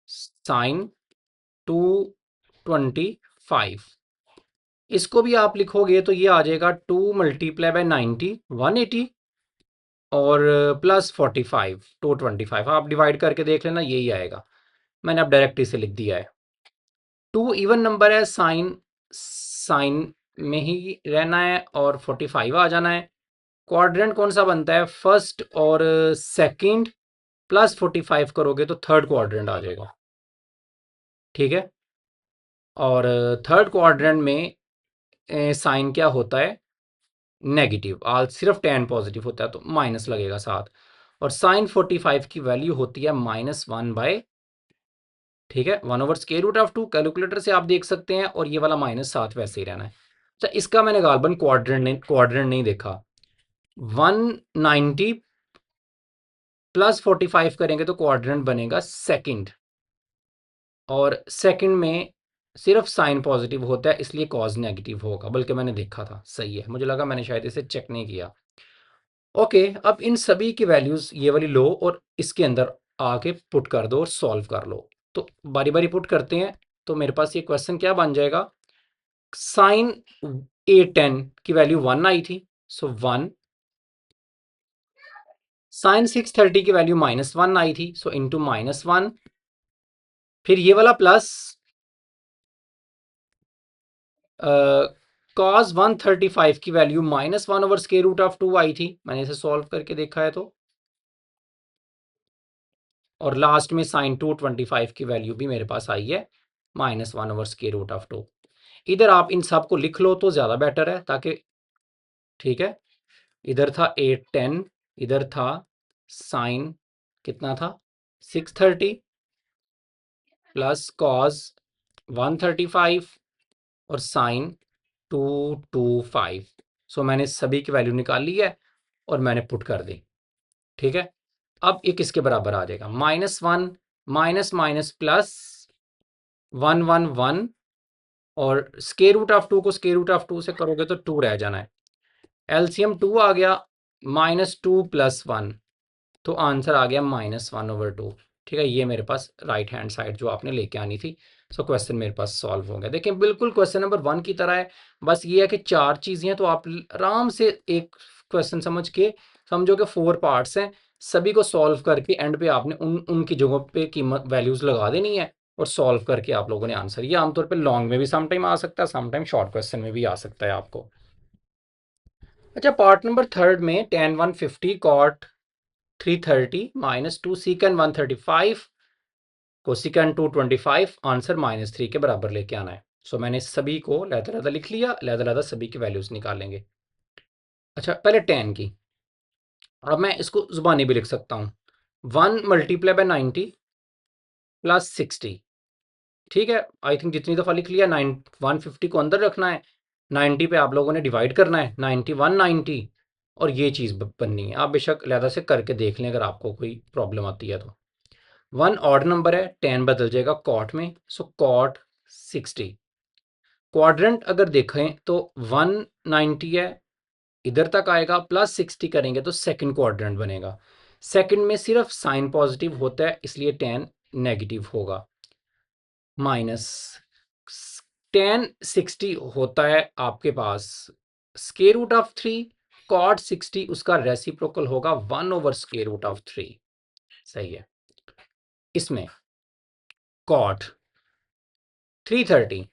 S1: साइन 225। इसको भी आप लिखोगे तो ये आ जाएगा 2 मल्टीप्लाई बाय 90 180 और प्लस 45 225। आप डिवाइड करके देख लेना, यही आएगा। मैंने अब डायरेक्ट इसे लिख दिया है। 2 इवन नंबर है, साइन साइन में ही रहना है और 45 आ जाना है। क्वाड्रेंट कौन सा बनता है, फर्स्ट और सेकंड प्लस 45 करोगे तो थर्ड क्वाड्रेंट आ जाएगा। ठीक है, और थर्ड क्वाड्रेंट में साइन क्या होता है, नेगेटिव। आज सिर्फ tan पॉजिटिव होता है तो माइनस लगेगा साथ, और साइन 45 की वैल्यू होती है -1/, ठीक है, 1/√2। कैलकुलेटर से आप देख सकते हैं, और ये वाला माइनस साथ वैसे ही रहना है। अच्छा, इसका मैंने गालबन क्वाड्रेंट नहीं देखा। 190 प्लस 45 करेंगे तो क्वाड्रेंट बनेगा सेकंड, और सेकंड में सिर्फ साइन पॉजिटिव होता है इसलिए कॉज नेगेटिव होगा, बल्कि मैंने देखा था, सही है, मुझे लगा मैंने शायद इसे चेक नहीं किया। ओके, अब इन सभी की वैल्यूज ये वाली लो और इसके अंदर आके पुट कर दो और सॉल्व कर लो। तो बारी बारी पुट करते हैं। तो मेरे पास ये क्वेश्चन क्या बन जाएगा, साइन A10 की वैल्यू 1 आई थी, सो 1। साइन 630 की वैल्यू -1 आई थी, सो इंटू -1। फिर ये वाला प्लस कॉस 135 की वैल्यू -1/√2 आई थी, मैंने इसे सॉल्व करके देखा है तो। और लास्ट में साइन 225 की वैल्यू भी मेरे पास आई है -1/√2। इधर आप इन सब को लिख लो तो ज़्यादा बेटर है, ताकि, ठीक है, इधर था 810, इधर था साइन कितना था 630 प्लस कॉस 135 और साइन 225। सो मैंने सभी की वैल्यू निकाल ली है और मैंने पुट कर दी। ठीक है, अब ये किसके बराबर आ जाएगा, -1 माइनस माइनस प्लस 111, और √2 को √2 से करोगे तो 2 रह जाना है। एलसीएम 2 आ गया, -2 + 1, तो आंसर आ गया -1/2। ठीक है, ये मेरे पास राइट हैंड साइड जो आपने लेके आनी थी। सो क्वेश्चन मेरे पास सॉल्व हो गया। देखिए, बिल्कुल क्वेश्चन नंबर 1 की तरह है, बस ये है कि 4 चीज़ें हैं, तो आप आराम से एक क्वेश्चन समझ के, समझो कि 4 पार्ट्स हैं, सभी को सॉल्व करके एंड पे आपने उनकी जगहों पे कीमत वैल्यूज़ लगा देनी है और सॉल्व करके आप लोगों ने आंसर, ये आमतौर पे लॉन्ग में भी सम टाइम आ सकता है, सम टाइम शॉर्ट क्वेश्चन में भी आ सकता है आपको। अच्छा, पार्ट नंबर 3 में tan 150 cot 330 -2 secant 135 cosecant 225, answer -3 के बराबर लेके आना है। सो मैंने सभी को लहदा लिख लिया, लहदा सभी की वैल्यूज निकालेंगे। अच्छा, पहले tan की, अब मैं इसको जुबानी भी लिख सकता हूँ, 1 मल्टीप्लाई बाय 90 प्लस 60। ठीक है, आई थिंक जितनी दफ़ा लिख लिया, 150 को अंदर रखना है, 90 पे आप लोगों ने डिवाइड करना है, 9190, और ये चीज़ बननी है। आप बेशक लहदा से करके देख लें अगर आपको कोई प्रॉब्लम आती है तो। 1 ऑड नंबर है, tan बदल जाएगा कॉट में, सो कॉट 60। क्वाड्रेंट अगर देखें तो 190 है, इधर तक आएगा, प्लस 60 करेंगे तो सेकंड क्वाड्रेंट बनेगा। सेकंड में सिर्फ साइन पॉजिटिव होता है इसलिए tan नेगेटिव होगा। माइनस tan 60 होता है आपके पास √3, cot 60 उसका रेसिप्रोकल होगा 1/√3। सही है, इसमें cot 330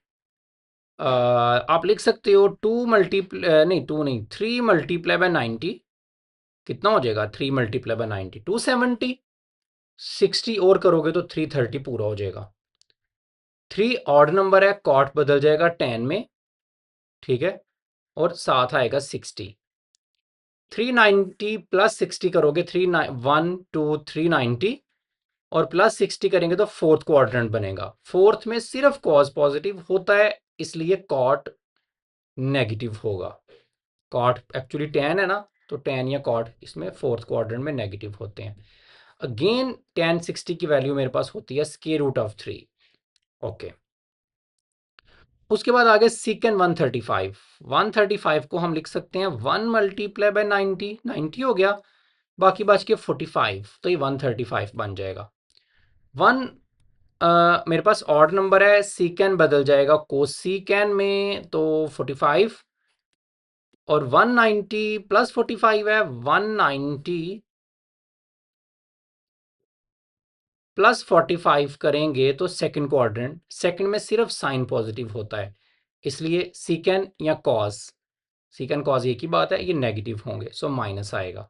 S1: आप लिख सकते हो 2 मल्टीप्लाई नहीं 2 नहीं 3 मल्टीप्लाई बाय 90, कितना हो जाएगा 3 मल्टीप्लाई बाय 90 270, 60 और करोगे तो 330 पूरा हो जाएगा। 3 ऑड नंबर है, कॉट बदल जाएगा 10 में, ठीक है, और साथ आएगा 60। 390 प्लस 60 करोगे 390 और प्लस 60 करेंगे तो फोर्थ क्वाड्रेंट बनेगा। फोर्थ में सिर्फ कॉस पॉजिटिव होता है इसलिए कॉट नेगेटिव होगा। कॉट एक्चुअली tan है ना, तो tan या कॉट इसमें फोर्थ क्वाड्रेंट में नेगेटिव होते हैं। अगेन tan 60 की वैल्यू मेरे पास होती है स्क्वायर रूट ऑफ 3। ओके, उसके बाद आगे सीकेंड 135। 135 को हम लिख सकते हैं 1 मल्टीप्लाई बाय 90, 90 हो गया, बाकी बच के 45, तो ये 135 बन जाएगा। 1 मेरे पास ऑड नंबर है, सीकेंड बदल जाएगा कोसीकेंड में, तो 45, और 190 प्लस 45 है, 190 प्लस 45 करेंगे तो सेकंड क्वाड्रेंट, सेकंड में सिर्फ साइन पॉजिटिव होता है, इसलिए सीकेंड या कॉस, सीकेंड कॉस एक ही बात है, ये नेगेटिव होंगे, सो माइनस आएगा।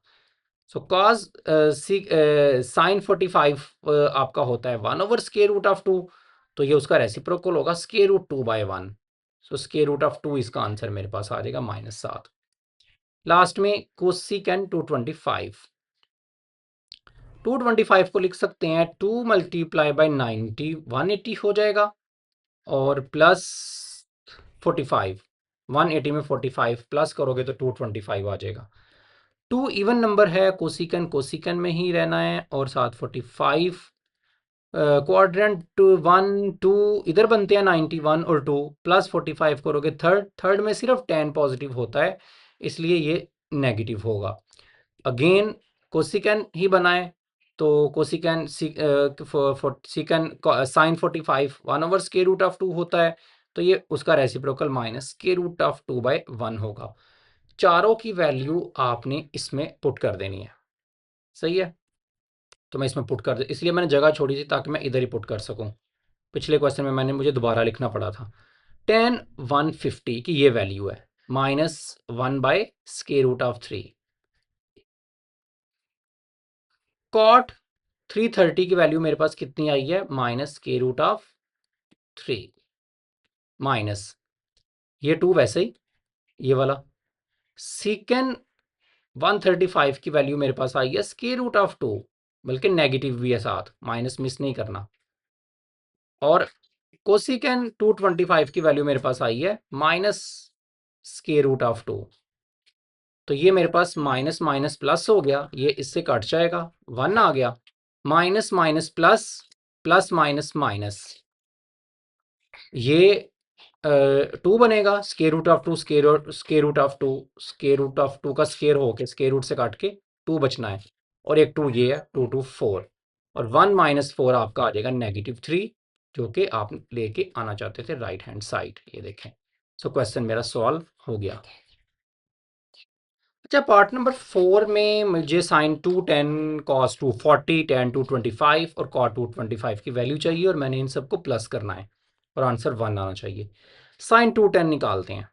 S1: सो कॉस साइन 45 आपका होता है 1 ओवर स्क्वायर रूट ऑफ 2, तो ये उसका रेसिप्रोकल होगा square root 2/1। So square root of 2 इसका आंसर मेरे पास आ जाएगा -7। लास्ट में कोसिकेंड 225। 225 को लिख सकते हैं 2 मल्टीप्लाई बाई 90, 180 हो जाएगा, और प्लस 45, 180 में 45 प्लस करोगे तो 225 आ जाएगा। 2 इवन नंबर है, कोसिकन कोसिकन में ही रहना है, और साथ 45 क्वाड्रेंट 1 2 इधर बनते हैं 91 और 2 प्लस 45 करोगे थर्ड, थर्ड में सिर्फ 10 पॉजिटिव होता है, इसलिए ये नेगेटिव होगा। अगेन कोसिकन ही बनाए, तो cosecant secant sine 45 1 over square root of 2 होता है, तो ये उसका reciprocal minus square root of 2/1 होगा। चारों की वैल्यू आपने इसमें पुट कर देनी है, सही है। तो मैं इसमें पुट कर दे, इसलिए मैंने जगह छोड़ी थी ताकि मैं इधर ही पुट कर सकूं। पिछले क्वेश्चन में मैंने मुझे दोबारा लिखना पड़ा था। tan 150 की ये वैल्यू है -1/√3। cot 330 की वैल्यू मेरे पास कितनी आई है, -√3 माइनस ये 2 वैसे ही ये वाला। सीकेंड 135 की वैल्यू मेरे पास आई है √2, बल्कि नेगेटिव भी है साथ, माइनस मिस नहीं करना। और कोसिकेंड 225 की वैल्यू मेरे पास आई है -√2, तो ये मेरे पास माइनस माइनस प्लस हो गया, ये इससे कट जाएगा, 1 आ गया, minus minus plus, plus minus minus, ये 2 बनेगा, √2 √2 का स्केयर होके स्केयर रूट से काट के 2 बचना है, और एक 2 ये है, 2 2 4, और 1 - 4 आपका आ जाएगा -3, जो कि आप लेके आना चाहते थे राइट हैंड साइड, ये देखें। सो क्वेश्चन मेरा सॉल्व हो गया। अच्छा, पार्ट नंबर 4 में मुझे साइन 210 कॉस 240 tan 225 और कॉट 225 की वैल्यू चाहिए, और मैंने इन सबको प्लस करना है, और आंसर 1 आना चाहिए। साइन 210 निकालते हैं।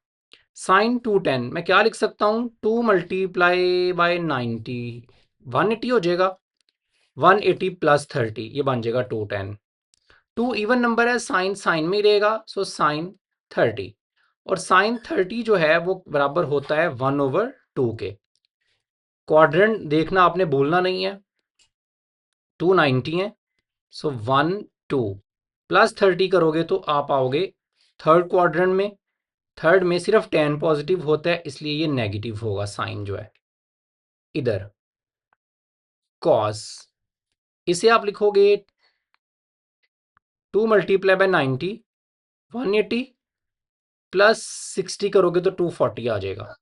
S1: साइन 210 मैं क्या लिख सकता हूँ, 2 मल्टीप्लाई बाय 90, 180 हो जाएगा, 180 प्लस 30 ये बन जाएगा 210। 2 इवन नंबर है, साइन साइन में ही रहेगा, सो साइन 30, और साइन 30 जो है वो बराबर होता है 1/2 के। क्वाड्रेंट देखना आपने भूलना नहीं है, 290 है, सो 1 2 प्लस 30 करोगे तो आप आओगे थर्ड क्वाड्रेंट में, थर्ड में सिर्फ 10 पॉजिटिव होता है, इसलिए ये नेगेटिव होगा साइन जो है इधर। कॉस इसे आप लिखोगे 2 मल्टीप्लाई बाय 90, 180 प्लस 60 करोगे तो 240 आ जाएगा।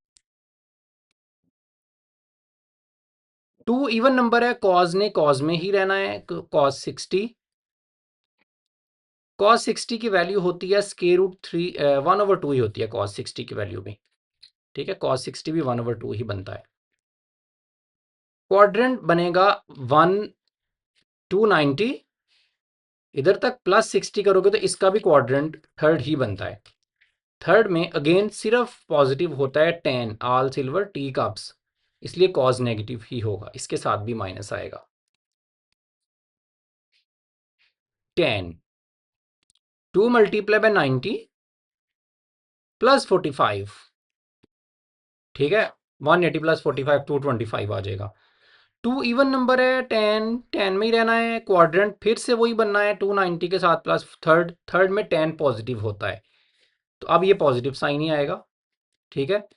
S1: 2 इवन नंबर है, कॉज ने कॉज में ही रहना है, कॉस 60, कॉस 60 की वैल्यू होती है √3 1/2 ही होती है कॉस 60 की वैल्यू भी, ठीक है, कॉस 60 भी 1/2 ही बनता है। क्वाड्रेंट बनेगा 1 290, इधर तक प्लस 60 करोगे तो इसका भी क्वाड्रेंट थर्ड ही बनता है। थर्ड में अगेन सिर्फ पॉजिटिव होता है 10 ऑल सिल्वर टी कप्स, इसलिए कॉज नेगेटिव ही होगा, इसके साथ भी माइनस आएगा। 10 2 मल्टीप्लाई बाय 90 प्लस 45, ठीक है, 180 प्लस 45 225 आ जाएगा। 2 इवन नंबर है, 10 10 में ही रहना है, क्वाड्रेंट फिर से वही बनना है 290 के साथ प्लस थर्ड, थर्ड में 10 पॉजिटिव होता है, तो अब ये पॉजिटिव साइन ही आएगा, ठीक है।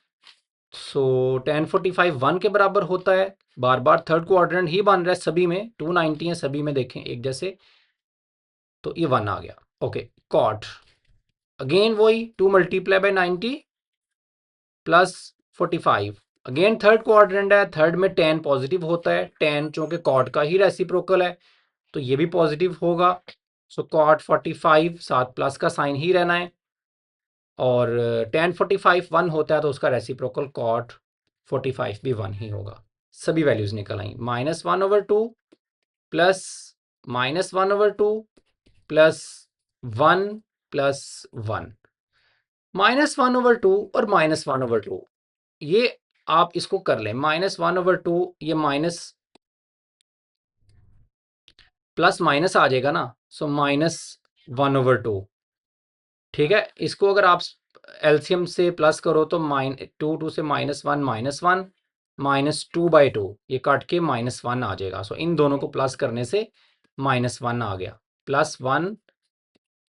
S1: सो tan 45 1 के बराबर होता है, बार बार थर्ड क्वाड्रेंट ही बन रहा है सभी में, 290 है सभी में, देखें एक जैसे, तो ये 1 आ गया। ओके, cot अगेन वही 2 multiply by 90 plus 45, again third quadrant है, थर्ड में tan पॉजिटिव होता है, tan चूंकि cot का ही रेसिप्रोकल है तो ये भी पॉजिटिव होगा। सो cot 45 साथ प्लस का साइन ही रहना है, और tan 45 1 होता है तो उसका रेसिप्रोकल cot 45 भी 1 ही होगा। सभी वैल्यूज निकल आई, -1/2 प्लस -1/2 प्लस 1 प्लस 1, -1/2 और -1/2, ये आप इसको कर लें, -1/2, ये माइनस प्लस माइनस आ जाएगा ना, सो -1/2, ठीक है। इसको अगर आप एलसीएम से प्लस करो तो 2 से -1 -1 -2/2, ये काट के -1 आ जाएगा। सो इन दोनों को प्लस करने से -1 आ गया, +1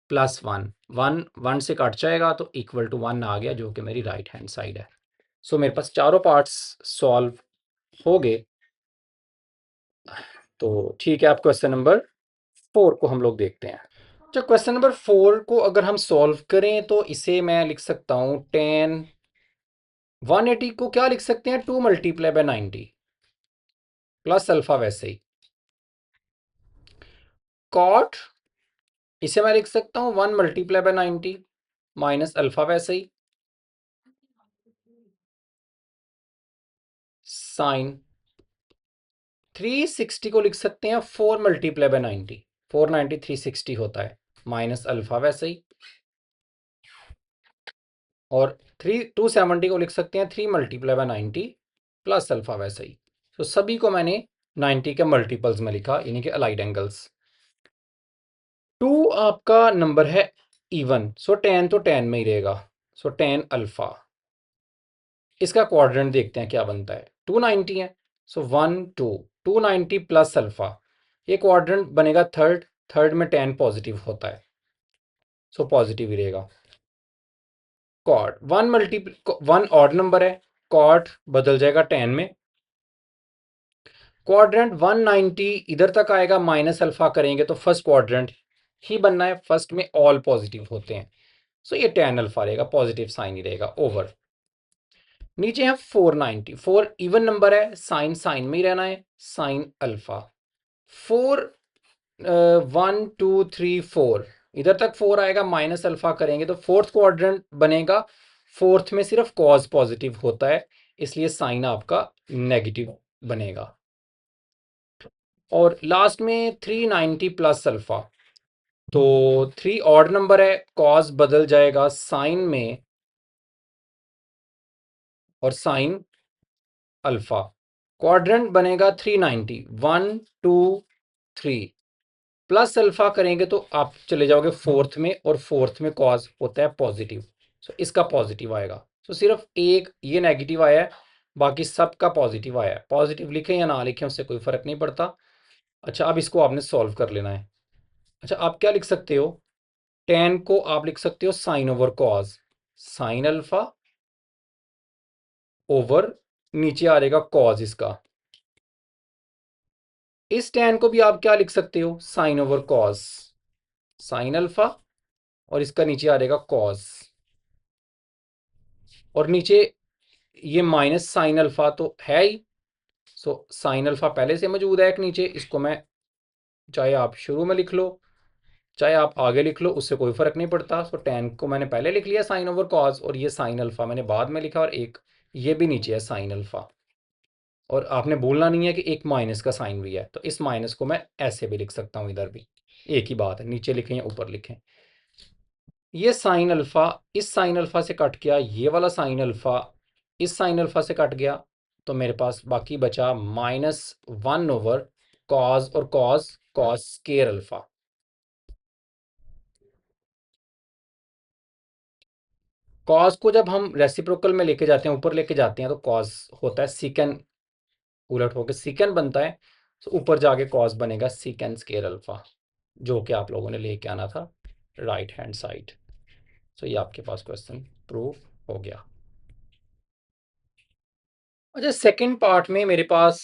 S1: +1, 1 1 से कट जाएगा तो इक्वल टू 1 आ गया, जो कि मेरी राइट हैंड साइड है। सो मेरे पास चारों पार्ट्स सॉल्व हो गए। तो ठीक है, आप क्वेश्चन नंबर 4 को हम लोग देखते हैं। तो क्वेश्चन नंबर 4 को अगर हम सॉल्व करें तो इसे मैं लिख सकता हूँ, 180 को क्या लिख सकते हैं, 2 मल्टीप्लाई बाय 90 प्लस अल्फा, वैसे ही कॉट इसे मैं लिख सकता हूँ 1 मल्टीप्लाई बाय 90 माइनस अल्फा, वैसे ही साइन 360 को लिख सकते हैं 4 मल्टीप्लाई बाय 90, 490 360 होता है, माइनस अल्फा, वैसे ही, और 270 को लिख सकते हैं 3 मल्टीप्लाई बाय 90 प्लस अल्फा, वैसे ही। तो सभी को मैंने 90 के मल्टीपल्स में लिखा, यानी कि अलाइड एंगल्स। 2 आपका नंबर है इवन, सो tan तो tan में ही रहेगा, सो tan अल्फा। इसका क्वाड्रेंट देखते हैं क्या बनता है, 290 है, सो 1 2 290 प्लस अल्फा, ये क्वाड्रेंट बनेगा थर्ड, थर्ड में tan पॉजिटिव होता है, सो पॉजिटिव ही रहेगा। कॉट 1 ऑड नंबर है, कॉट बदल जाएगा tan में, क्वाड्रेंट 190 इधर तक आएगा, माइनस अल्फा करेंगे तो फर्स्ट क्वाड्रेंट ही बनना है, फर्स्ट में ऑल पॉजिटिव होते हैं, सो ये tan अल्फा रहेगा, पॉजिटिव साइन ही रहेगा, ओवर। नीचे है 490, 4 इवन नंबर है, साइन साइन में ही रहना है, साइन अल्फा। 4 1 2 3 4 इधर तक 4 आएगा, माइनस अल्फा करेंगे तो फोर्थ क्वाड्रेंट बनेगा, फोर्थ में सिर्फ कॉज पॉजिटिव होता है, इसलिए साइन आपका नेगेटिव बनेगा। और लास्ट में 390 प्लस अल्फा, तो 3 ऑड नंबर है, कॉज बदल जाएगा साइन में, और साइन अल्फा, क्वाड्रेंट बनेगा 390, 1 2 3 प्लस अल्फा करेंगे तो आप चले जाओगे फोर्थ में, और फोर्थ में कॉज होता है पॉजिटिव, सो इसका पॉजिटिव आएगा। सो सिर्फ एक ये नेगेटिव आया है, बाकी सबका पॉजिटिव आया है, पॉजिटिव लिखें या ना लिखें उससे कोई फर्क नहीं पड़ता। अच्छा, अब इसको आपने सॉल्व कर लेना है। अच्छा, आप क्या लिख सकते हो, tan को आप लिख सकते हो sine over cos, sine alpha over, नीचे आ जाएगा कॉज इसका, इस tan को भी आप क्या लिख सकते हो, sine over cos, sine alpha, और इसका नीचे आ जाएगा कॉज, और नीचे ये माइनस साइन अल्फा तो है ही, सो साइन अल्फा पहले से मौजूद है एक नीचे, इसको मैं चाहे आप शुरू में लिख लो चाहे आप आगे लिख लो, उससे कोई फर्क नहीं पड़ता। सो tan को मैंने पहले लिख लिया साइन ओवर कॉज, और ये साइन अल्फा मैंने बाद में लिखा, और एक ये भी नीचे है साइन अल्फा, और आपने भूलना नहीं है कि एक माइनस का साइन भी है, तो इस माइनस को मैं ऐसे भी लिख सकता हूँ, इधर भी एक ही बात है, नीचे लिखें या ऊपर लिखें। ये साइन अल्फा इस साइन अल्फा से कट गया, ये वाला साइन अल्फा इस साइन अल्फा से कट गया, तो मेरे पास बाकी बचा -1 ओवर कॉज, और cause cause square alpha. Cause को जब हम रेसिप्रोकल में लेके जाते हैं, ऊपर लेके जाते हैं, तो कॉज होता है सीकन, उलट होकर सीकन बनता है, तो ऊपर जाके कॉज बनेगा सीकन स्केयर अल्फा, जो कि आप लोगों ने लेके आना था राइट हैंड साइड। सो ये आपके पास क्वेश्चन प्रूव हो गया। अच्छा, सेकंड पार्ट में मेरे पास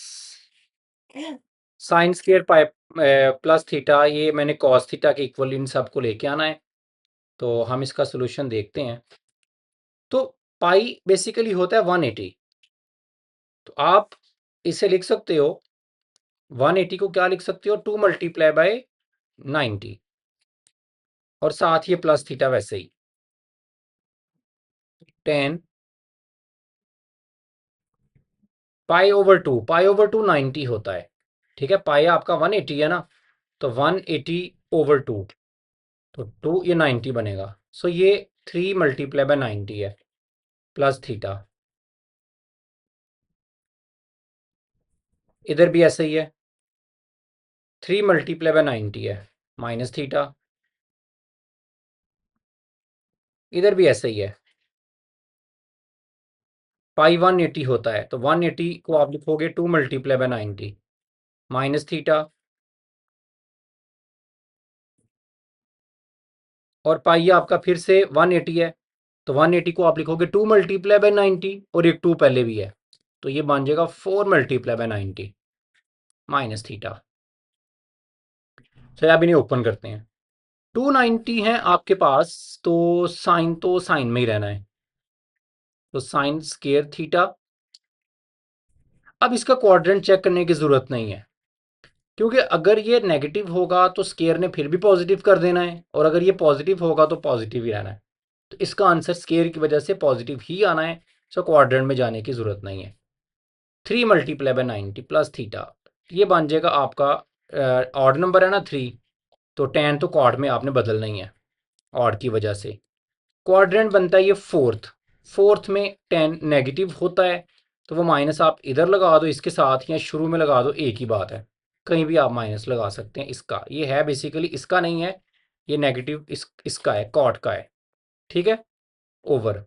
S1: sine square pi plus theta, ये मैंने कॉस थीटा के इक्वल इन सबको लेके आना है। तो हम इसका सोल्यूशन देखते हैं। तो पाई बेसिकली होता है 180। तो आप इसे लिख सकते हो, 180 को क्या लिख सकते हो, 2 मल्टीप्लाई बाय 90 और साथ ये प्लस थीटा वैसे ही 10 पाई ओवर टू 90 होता है। ठीक है, पाई आपका 180 है ना, तो 180/2, तो 2 ये 90 बनेगा। सो ये 3 मल्टीप्लाई बाय 90 है प्लस थीटा। इधर भी ऐसा ही है, 3 मल्टीप्लाई बाय 90 है माइनस थीटा। इधर भी ऐसा ही है, पाई 180 होता है, तो 180 को आप लिखोगे 2 मल्टीप्लाई बाय 90 माइनस थीटा। और पाई आपका फिर से 180 है, तो 180 को आप लिखोगे 2 मल्टीप्लाई बाय 90 और एक 2 पहले भी है, तो ये बन जाएगा 4 मल्टीप्लाई बाय 90 माइनस थीटा। चलिए अब इन्हें ओपन करते हैं। 290 है आपके पास, तो साइन में ही रहना है, तो साइन स्केयर थीटा। अब इसका क्वाड्रेंट चेक करने की जरूरत नहीं है, क्योंकि अगर ये नेगेटिव होगा तो स्केयर ने फिर भी पॉजिटिव कर देना है, और अगर ये पॉजिटिव होगा तो पॉजिटिव ही रहना है। तो इसका आंसर स्केयर की वजह से पॉजिटिव ही आना है, सो क्वाड्रेंट में जाने की जरूरत नहीं है। 3 मल्टीप्लाई बाय 90 प्लस थीटा, ये बन जाएगा आपका ऑड नंबर है ना 3, तो 10 तो क्वाड में आपने बदलना ही है ऑड की वजह से। क्वाड्रेंट बनता है ये फोर्थ, फोर्थ में 10 नेगेटिव होता है, तो वो माइनस आप इधर लगा दो इसके साथ, या शुरू में लगा दो, एक ही बात है, कहीं भी आप माइनस लगा सकते हैं। इसका ये है बेसिकली, इसका नहीं है, ये नेगेटिव इसका है, कॉट का है। ठीक है, ओवर।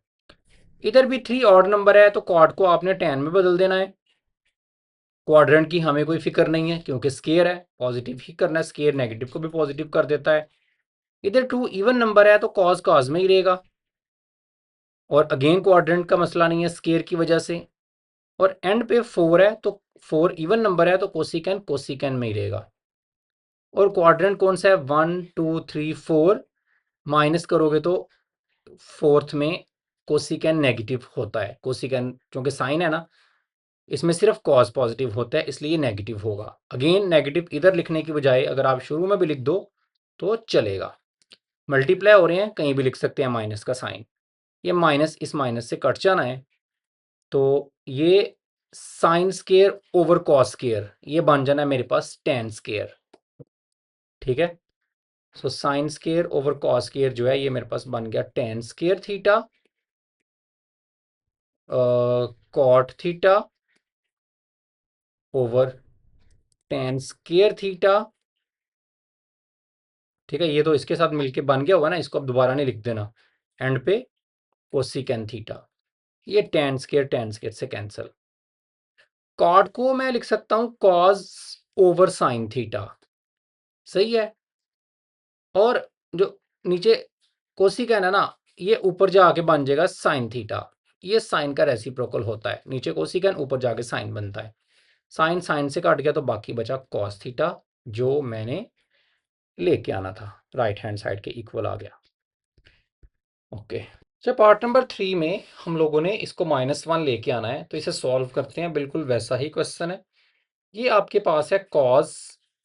S1: इधर भी 3 ऑड नंबर है, तो कॉट को आपने 10 में बदल देना है। क्वाड्रेंट की हमें कोई फिक्र नहीं है, क्योंकि स्केयर है, पॉजिटिव ही करना है, स्केयर नेगेटिव को भी पॉजिटिव कर देता है। इधर 2 इवन नंबर है, तो कॉज कॉज में ही रहेगा, और अगेन क्वाड्रेंट का मसला नहीं है स्केयर की वजह से। और एंड पे 4 है, तो 4 इवन नंबर है, तो कोसिकैन कोसिकैन में ही रहेगा। और क्वाड्रेंट कौन सा है, 1 2 3 4, माइनस करोगे तो फोर्थ में कोसिकैन नेगेटिव होता है। कोसिकैन क्योंकि साइन है ना, इसमें सिर्फ कॉस पॉजिटिव होता है, इसलिए नेगेटिव होगा। अगेन नेगेटिव इधर लिखने की बजाय अगर आप शुरू में भी लिख दो तो चलेगा। मल्टीप्लाई हो रहे हैं, कहीं भी लिख सकते हैं माइनस का साइन, ये माइनस इस माइनस से कट जाना है, तो ये sign square over cos square, ये बन जाना है मेरे पास टेन स्केयर। ठीक है, so sine square over cos square जो है, ये मेरे पास बन गया tan square theta cot theta over tan square theta. ठीक है, ये तो इसके साथ मिलके बन गया होगा ना, इसको अब दोबारा नहीं लिख देना, एंड पे कोसिकैन थीटा, ये टेन स्केयर से कैंसिल। कॉट को मैं लिख सकता हूं कॉस ओवर साइन थीटा, सही है। और जो नीचे कोसिकैन है ना, ये ऊपर जाके बन जाएगा साइन थीटा, ये साइन का रेसिप्रोकल होता है, नीचे कोसिकैन ऊपर जाके साइन बनता है। साइन साइन से काट गया, तो बाकी बचा कॉस थीटा, जो मैंने लेके आना था, राइट हैंड साइड के इक्वल आ गया। ओके, अच्छा पार्ट नंबर 3 में हम लोगों ने इसको -1 लेके आना है, तो इसे सॉल्व करते हैं। बिल्कुल वैसा ही क्वेश्चन है। ये आपके पास है कॉस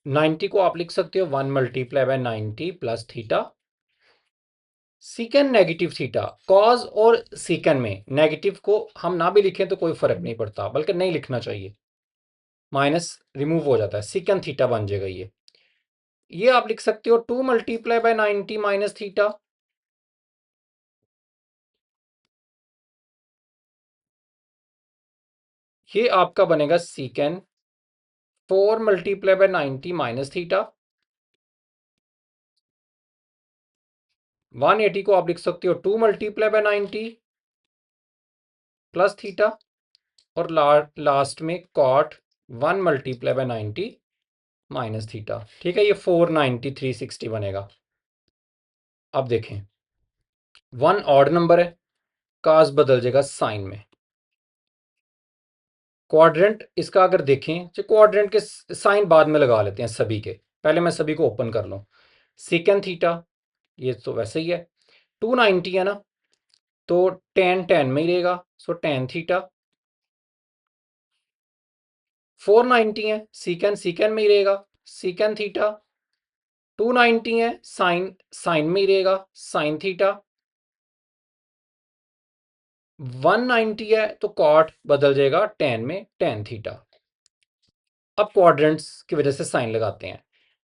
S1: 90 को आप लिख सकते हो 1 multiply by 90 plus theta, secant negative theta. Cos और सीकन में नेगेटिव को हम ना भी लिखें तो कोई फर्क नहीं पड़ता, बल्कि नहीं लिखना चाहिए, माइनस रिमूव हो जाता है, सीकन थीटा बन जाएगा ये आप लिख सकते हो 2 मल्टीप्लाई बाय 90 माइनस थीटा। ये आपका बनेगा secant 4 multiply by 90 minus theta. 180 को आप लिख सकते हो 2 मल्टीप्लाई बाय 90 प्लस थीटा, और लास्ट में cot 1 multiply by 90 minus theta. ठीक है, ये 490 360 बनेगा। अब देखें, 1 ऑड नंबर है, काज बदल जाएगा साइन में, क्वाड्रेंट इसका अगर देखें, तो क्वाड्रेंट के साइन बाद में लगा लेते हैं सभी के, पहले मैं सभी को ओपन कर लूँ। सेकेंड थीटा, ये तो वैसे ही है। 290 है ना, तो टेन टेन में ही रहेगा, सो टेन थीटा। 490 है, सीकेंड सीकेंड में ही रहेगा, सीकेंड थीटा। 290 है, साइन साइन में ही रहेगा, साइन थीटा। 190 है तो कॉट बदल जाएगा टेन में, टेन थीटा। अब क्वाड्रेंट्स की वजह से साइन लगाते हैं।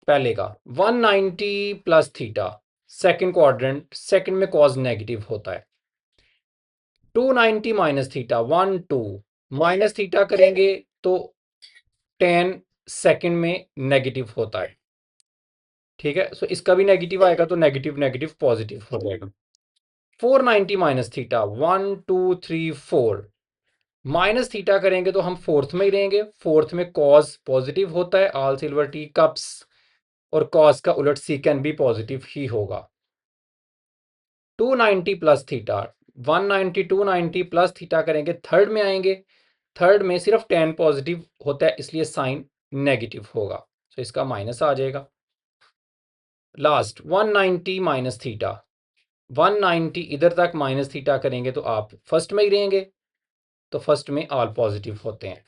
S1: पहले का 190 plus theta, second quadrant, second में कॉज नेगेटिव होता है। 290 माइनस थीटा, 1 2 माइनस थीटा करेंगे तो टेन सेकंड में नेगेटिव होता है। ठीक है, सो इसका भी नेगेटिव आएगा तो नेगेटिव नेगेटिव पॉजिटिव हो जाएगा। 490 माइनस थीटा, 1 2 3 4 माइनस थीटा करेंगे तो हम फोर्थ में ही रहेंगे। फोर्थ में कॉस पॉजिटिव होता है, ऑल सिल्वर टी कप्स, और कॉस का उलट सीकेंड भी पॉजिटिव ही होगा। 290 प्लस थीटा, 190 290 प्लस थीटा करेंगे, थर्ड में आएंगे। थर्ड में सिर्फ टेन पॉजिटिव होता है, इसलिए साइन नेगेटिव होगा, तो इसका माइनस आ जाएगा। लास्ट 190 माइनस थीटा, 190 इधर तक माइनस थीटा करेंगे तो आप फर्स्ट में ही रहेंगे, तो फर्स्ट में ऑल पॉजिटिव होते हैं।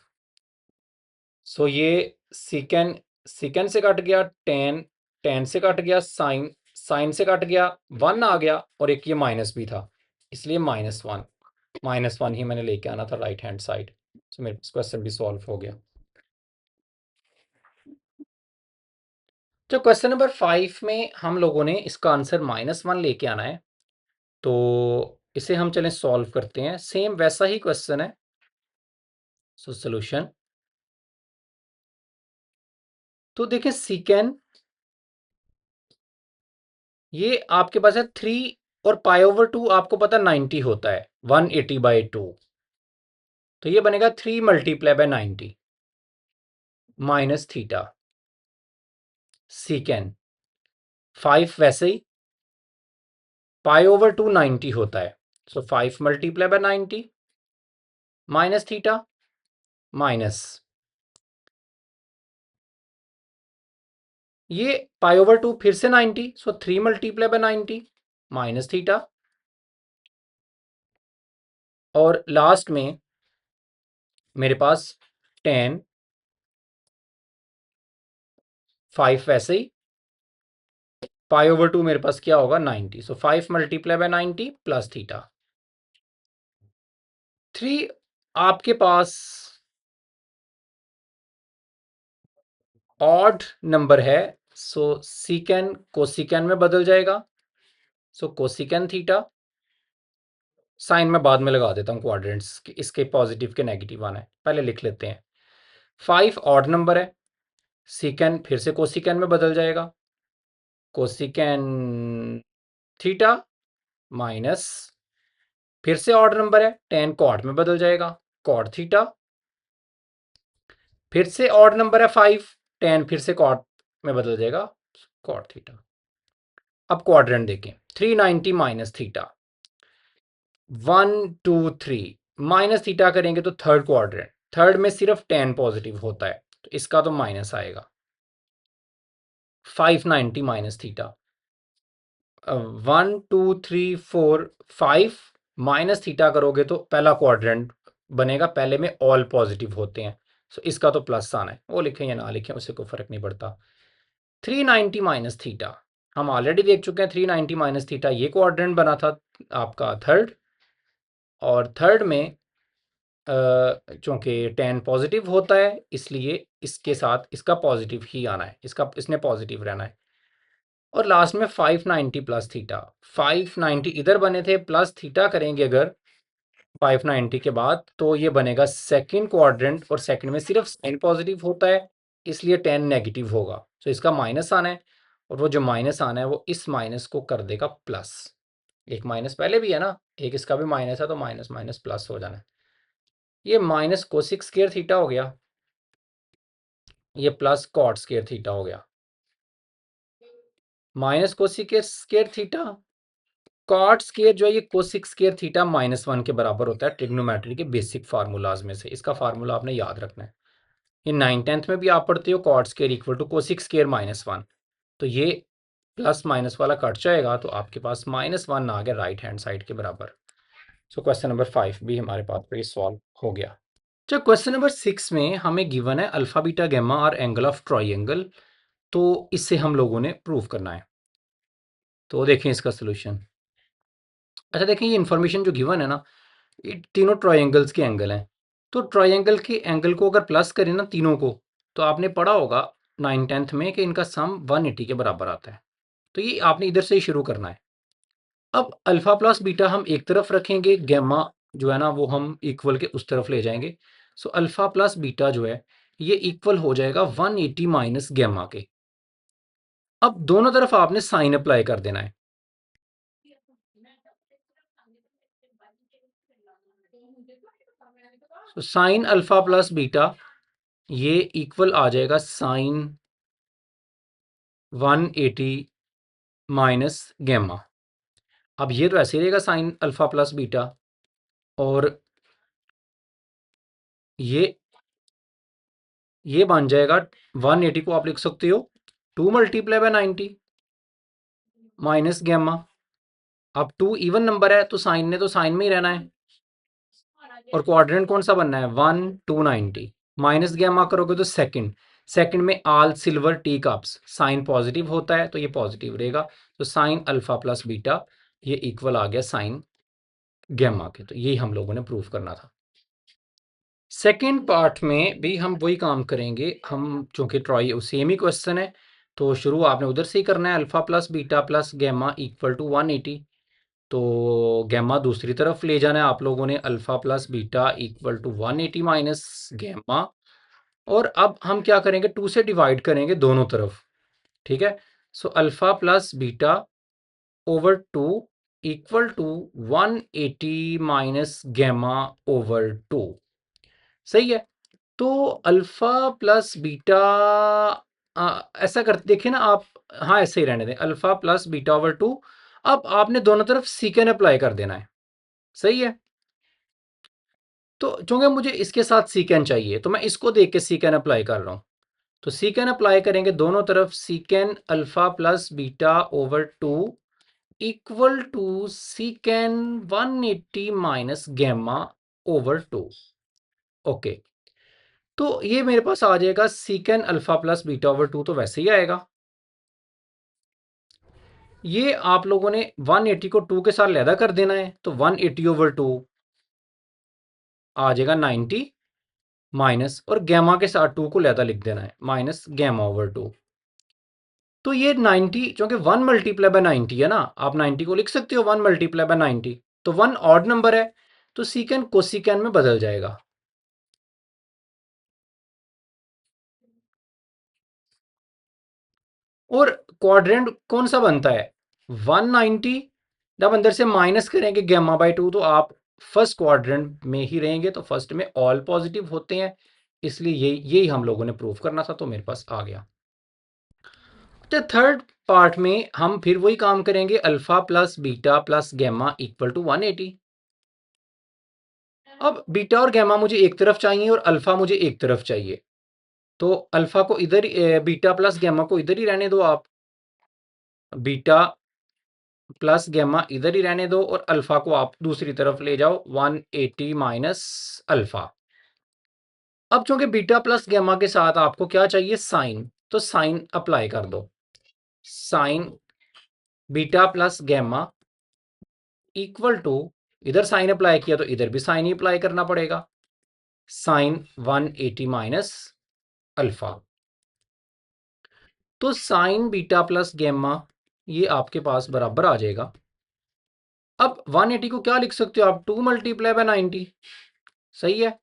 S1: सो ये सीकेंड सीकेंड से कट गया, टेन टेन से कट गया, साइन साइन से कट गया, वन आ गया, और एक ये माइनस भी था, इसलिए माइनस वन ही मैंने लेके आना था राइट हैंड साइड। सो मेरे पास क्वेश्चन भी सॉल्व हो गया। तो क्वेश्चन नंबर 5 में हम लोगों ने इसका आंसर -1 लेके आना है, तो इसे हम चलें सॉल्व करते हैं। सेम वैसा ही क्वेश्चन है। सो सोल्यूशन, तो देखें सीकेंड, ये आपके पास है 3 और पाई/2 आपको पता 90 होता है, 180/2, तो ये बनेगा 3 मल्टीप्लाई बाय 90 माइनस थीटा। सीकेंड 5 वैसे ही पाई/2 90 होता है, सो 5 multiply by 90 minus theta, minus ये पाई/2 फिर से 90, सो 3 मल्टीप्लाई बाय 90 माइनस थीटा, और लास्ट में मेरे पास 10, 5 वैसे ही, पाई/2 मेरे पास क्या होगा 90, सो 5 मल्टीप्लाई बाय 90 प्लस थीटा। 3 आपके पास ऑड नंबर है, सो सीकेंड कोसिकेंड में बदल जाएगा, सो कोसिकेंड थीटा। साइन में बाद में लगा देता हूँ क्वाड्रेंट्स, इसके पॉजिटिव के नेगेटिव आना है, पहले लिख लेते हैं। 5 ऑड नंबर है, सीकेंड फिर से कोसिकेंड में बदल जाएगा, कोसिकेंड थीटा, माइनस फिर से ऑड नंबर है, 10 कॉट में बदल जाएगा, कॉट थीटा। फिर से ऑड नंबर है 5, 10 फिर से कॉट में बदल जाएगा, कॉट थीटा। अब क्वाड्रेंट देखें, 390 माइनस थीटा, 1 2 3 माइनस थीटा करेंगे तो थर्ड क्वाड्रेंट, थर्ड में सिर्फ 10 पॉजिटिव होता है, तो इसका तो माइनस आएगा। 590 माइनस थीटा, 1 2 3 4 5 माइनस थीटा करोगे तो पहला क्वाड्रेंट बनेगा, पहले में ऑल पॉजिटिव होते हैं, सो इसका तो प्लस आना है, वो लिखें या ना लिखें उससे कोई फर्क नहीं पड़ता। 390 माइनस थीटा, हम ऑलरेडी देख चुके हैं, 390 माइनस थीटा ये क्वाड्रेंट बना था आपका थर्ड, और थर्ड में चूंकि 10 पॉजिटिव होता है, इसलिए इसके साथ इसका पॉजिटिव ही आना है, इसका इसने पॉजिटिव रहना है। और लास्ट में 590 प्लस थीटा, 590 इधर बने थे, प्लस थीटा करेंगे अगर 590 के बाद, तो ये बनेगा सेकंड क्वाड्रेंट, और सेकंड में सिर्फ साइन पॉजिटिव होता है, इसलिए 10 नेगेटिव होगा, तो इसका माइनस आना है, और वो जो माइनस आना है वो इस माइनस को कर देगा प्लस। एक माइनस पहले भी है ना, एक इसका भी माइनस है, तो माइनस माइनस प्लस हो जाना है। ये माइनस कोसिक स्क्वायर थीटा हो गया, ये प्लस कॉट स्क्वायर थीटा हो गया, minus cosec square theta cot square जो है ये कोसिक स्केयर थीटा -1 के बराबर होता है ट्रिग्नोमेट्री के बेसिक फार्मूलाज में से। इसका फार्मूला आपने याद रखना है। ये 9th-10th में भी आप पढ़ते हो, cot square equal to cosec square -1। तो ये प्लस माइनस वाला कट जाएगा तो आपके पास -1 आ गया राइट हैंड साइड के बराबर। सो क्वेश्चन नंबर 5 भी हमारे पास पे सॉल्व हो गया। तो क्वेश्चन नंबर 6 में हमें गिवन है अल्फा बीटा गैमा और एंगल ऑफ ट्राइंगल। तो इससे हम लोगों ने प्रूव करना है। तो देखें इसका सोल्यूशन। अच्छा देखें, ये इन्फॉर्मेशन जो गिवन है ना, ये तीनों ट्राइंगल्स के एंगल हैं। तो ट्राइंगल के एंगल को अगर प्लस करें ना तीनों को, तो आपने पढ़ा होगा 9th-10th में कि इनका सम 180 के बराबर आता है। तो ये आपने इधर से ही शुरू करना है। अब अल्फा प्लस बीटा हम एक तरफ रखेंगे, गैमा जो है ना वो हम इक्वल के उस तरफ ले जाएंगे। सो अल्फा प्लस बीटा जो है ये इक्वल हो जाएगा 180 माइनस गैमा के। अब दोनों तरफ आपने साइन अप्लाई कर देना है। तो साइन अल्फा प्लस बीटा ये इक्वल आ जाएगा साइन 180 माइनस गैमा। अब ये तो ऐसे ही रहेगा साइन अल्फा प्लस बीटा, और ये बन जाएगा 180 को आप लिख सकते हो 2 मल्टीप्लाई बाय 90 माइनस गैमा। अब 2 इवन नंबर है तो साइन ने तो साइन में ही रहना है, और क्वाड्रेंट कौन सा बनना है 1 290 माइनस गैमा करोगे तो सेकंड। सेकंड में all silver tea cups, sine positive होता है तो ये पॉजिटिव रहेगा। तो साइन अल्फा प्लस बीटा ये इक्वल आ गया साइन गैमा के। तो यही हम लोगों ने प्रूव करना था। सेकेंड पार्ट में भी हम वही काम करेंगे। हम चूंकि ट्राई सेम ही क्वेश्चन है तो शुरू आपने उधर से ही करना है। Alpha plus beta plus gamma equal to 180। तो गैमा दूसरी तरफ ले जाना है आप लोगों ने। Alpha plus beta equal to 180 minus gamma. और अब हम क्या करेंगे, 2 से डिवाइड करेंगे दोनों तरफ। ठीक है। So alpha plus beta over 2 equal to 180 minus gamma over 2। सही है। तो अल्फा प्लस बीटा ऐसा करते देखिए ना आप। हाँ ऐसे ही रहने दें, अल्फा प्लस बीटा ओवर 2। अब आपने दोनों तरफ सीकेन अप्लाई कर देना है। सही है। तो चूंकि मुझे इसके साथ सीकेन चाहिए तो मैं इसको देख के सीकेन अप्लाई कर रहा हूं। तो सीकेन अप्लाई करेंगे दोनों तरफ, secant alpha plus beta over 2 equal to secant 180 minus gamma over 2। Okay. तो ये मेरे पास आ जाएगा secant alpha plus beta over 2, तो वैसे ही आएगा। ये आप लोगों ने 180 को 2 के साथ लैदा कर देना है, तो 180 ओवर 2 आ जाएगा 90 माइनस, और गैमा के साथ 2 को लैदा लिख देना है माइनस गैमा ओवर 2। तो ये 90 क्योंकि 1 मल्टीप्लाई बाय 90 है ना, आप 90 को लिख सकते हो 1 मल्टीप्लाई बाय 90। तो 1 ऑड नंबर है तो सीकेन कोसिकेन में बदल जाएगा। और क्वाड्रेंट कौन सा बनता है 190। जब अंदर से माइनस करेंगे गैमा बाई 2 तो आप फर्स्ट क्वाड्रेंट में ही रहेंगे, तो फर्स्ट में ऑल पॉजिटिव होते हैं। इसलिए यही हम लोगों ने प्रूव करना था, तो मेरे पास आ गया। तो थर्ड पार्ट में हम फिर वही काम करेंगे, alpha plus beta plus gamma equal to 180। अब बीटा और गैमा मुझे एक तरफ चाहिए और अल्फा मुझे एक तरफ चाहिए। तो अल्फा को इधर, बीटा प्लस गैमा को इधर ही रहने दो आप। बीटा प्लस गैमा इधर ही रहने दो और अल्फा को आप दूसरी तरफ ले जाओ 180 माइनस अल्फा। अब चूंकि बीटा प्लस गैमा के साथ आपको क्या चाहिए साइन, तो साइन अप्लाई कर दो। Sine beta plus gamma equal to, इधर साइन अप्लाई किया तो इधर भी साइन ही अप्लाई करना पड़ेगा, साइन 180 माइनस अल्फा। तो साइन बीटा प्लस गैमा ये आपके पास बराबर आ जाएगा। अब 180 को क्या लिख सकते हो आप 2 मल्टीप्लाई बाय 90। सही है।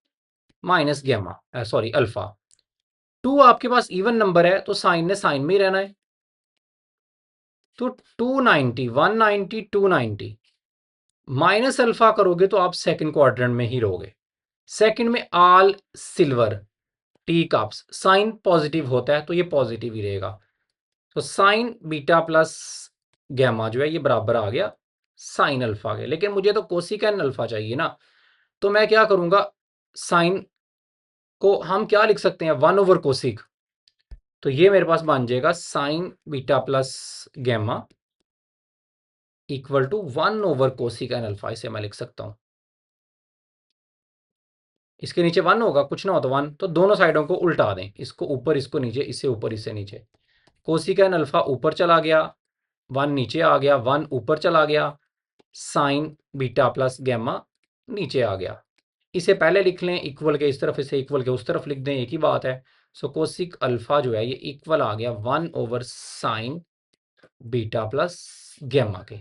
S1: Minus gamma, sorry alpha. 2 आपके पास इवन नंबर है तो साइन ने साइन में ही रहना है। तो 290 190 290 माइनस अल्फा करोगे तो आप सेकंड क्वाड्रेंट में ही रहोगे। सेकंड में all silver tea cups, sine positive होता है तो ये पॉजिटिव ही रहेगा। तो साइन बीटा प्लस गैमा जो है ये बराबर आ गया साइन अल्फा के, लेकिन मुझे तो कोसिकैन अल्फा चाहिए ना। तो मैं क्या करूंगा, साइन को हम क्या लिख सकते हैं, 1/कोसिक। तो ये मेरे पास बन जाएगा sine beta plus gamma equal to cosecant alpha, इसे मैं लिख सकता हूं। इसके नीचे 1 होगा, कुछ ना हो तो 1, तो दोनों साइडों को उल्टा दें, इसको ऊपर इसको नीचे, इसे ऊपर इसे नीचे। कोसिकैन अल्फा ऊपर चला गया, 1 नीचे आ गया, 1 ऊपर चला गया, साइन बीटा प्लस गैमा नीचे आ गया। इसे पहले लिख लें इक्वल के इस तरफ, इसे इक्वल के उस तरफ लिख दें, एक ही बात है। सो कोसिक अल्फा जो है ये इक्वल आ गया 1/साइन बीटा प्लस गैमा के।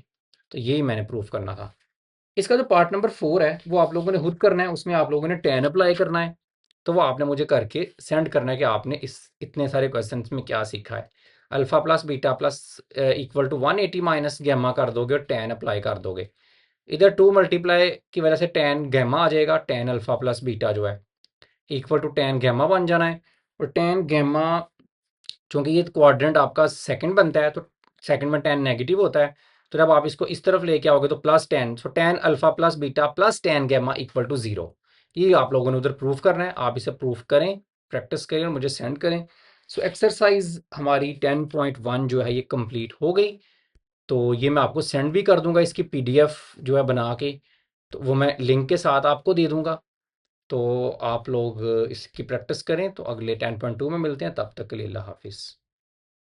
S1: तो यही मैंने प्रूफ करना था। इसका जो पार्ट नंबर 4 है वो आप लोगों ने खुद करना है, उसमें आप लोगों ने tan अप्लाई करना है। तो वो आपने मुझे करके सेंड करना है कि आपने इस इतने सारे क्वेश्चंस में क्या सीखा है। Alpha plus beta plus equal to 180 minus gamma कर दोगे और tan अप्लाई कर दोगे। इधर 2 मल्टीप्लाई की वजह से tan गैमा आ जाएगा, tan अल्फा प्लस बीटा जो है इक्वल टू tan गैमा बन जाना है। और tan गैमा, चूंकि ये क्वाड्रेंट आपका सेकंड बनता है तो सेकंड में tan नेगेटिव होता है, तो जब आप इसको इस तरफ लेके आओगे तो plus tan, so tan alpha plus beta plus tan gamma equal to 0। ये आप लोगों ने उधर प्रूफ करना है, आप इसे प्रूफ करें, प्रैक्टिस करें और मुझे सेंड करें। सो एक्सरसाइज हमारी 10.1 जो है ये कंप्लीट हो गई। तो ये मैं आपको सेंड भी कर दूंगा, इसकी पीडीएफ जो है बना के, तो वो मैं लिंक के साथ आपको दे दूंगा। तो आप लोग इसकी प्रैक्टिस करें। तो अगले 10.2 में मिलते हैं, तब तक के लिए अल्लाह हाफिज़।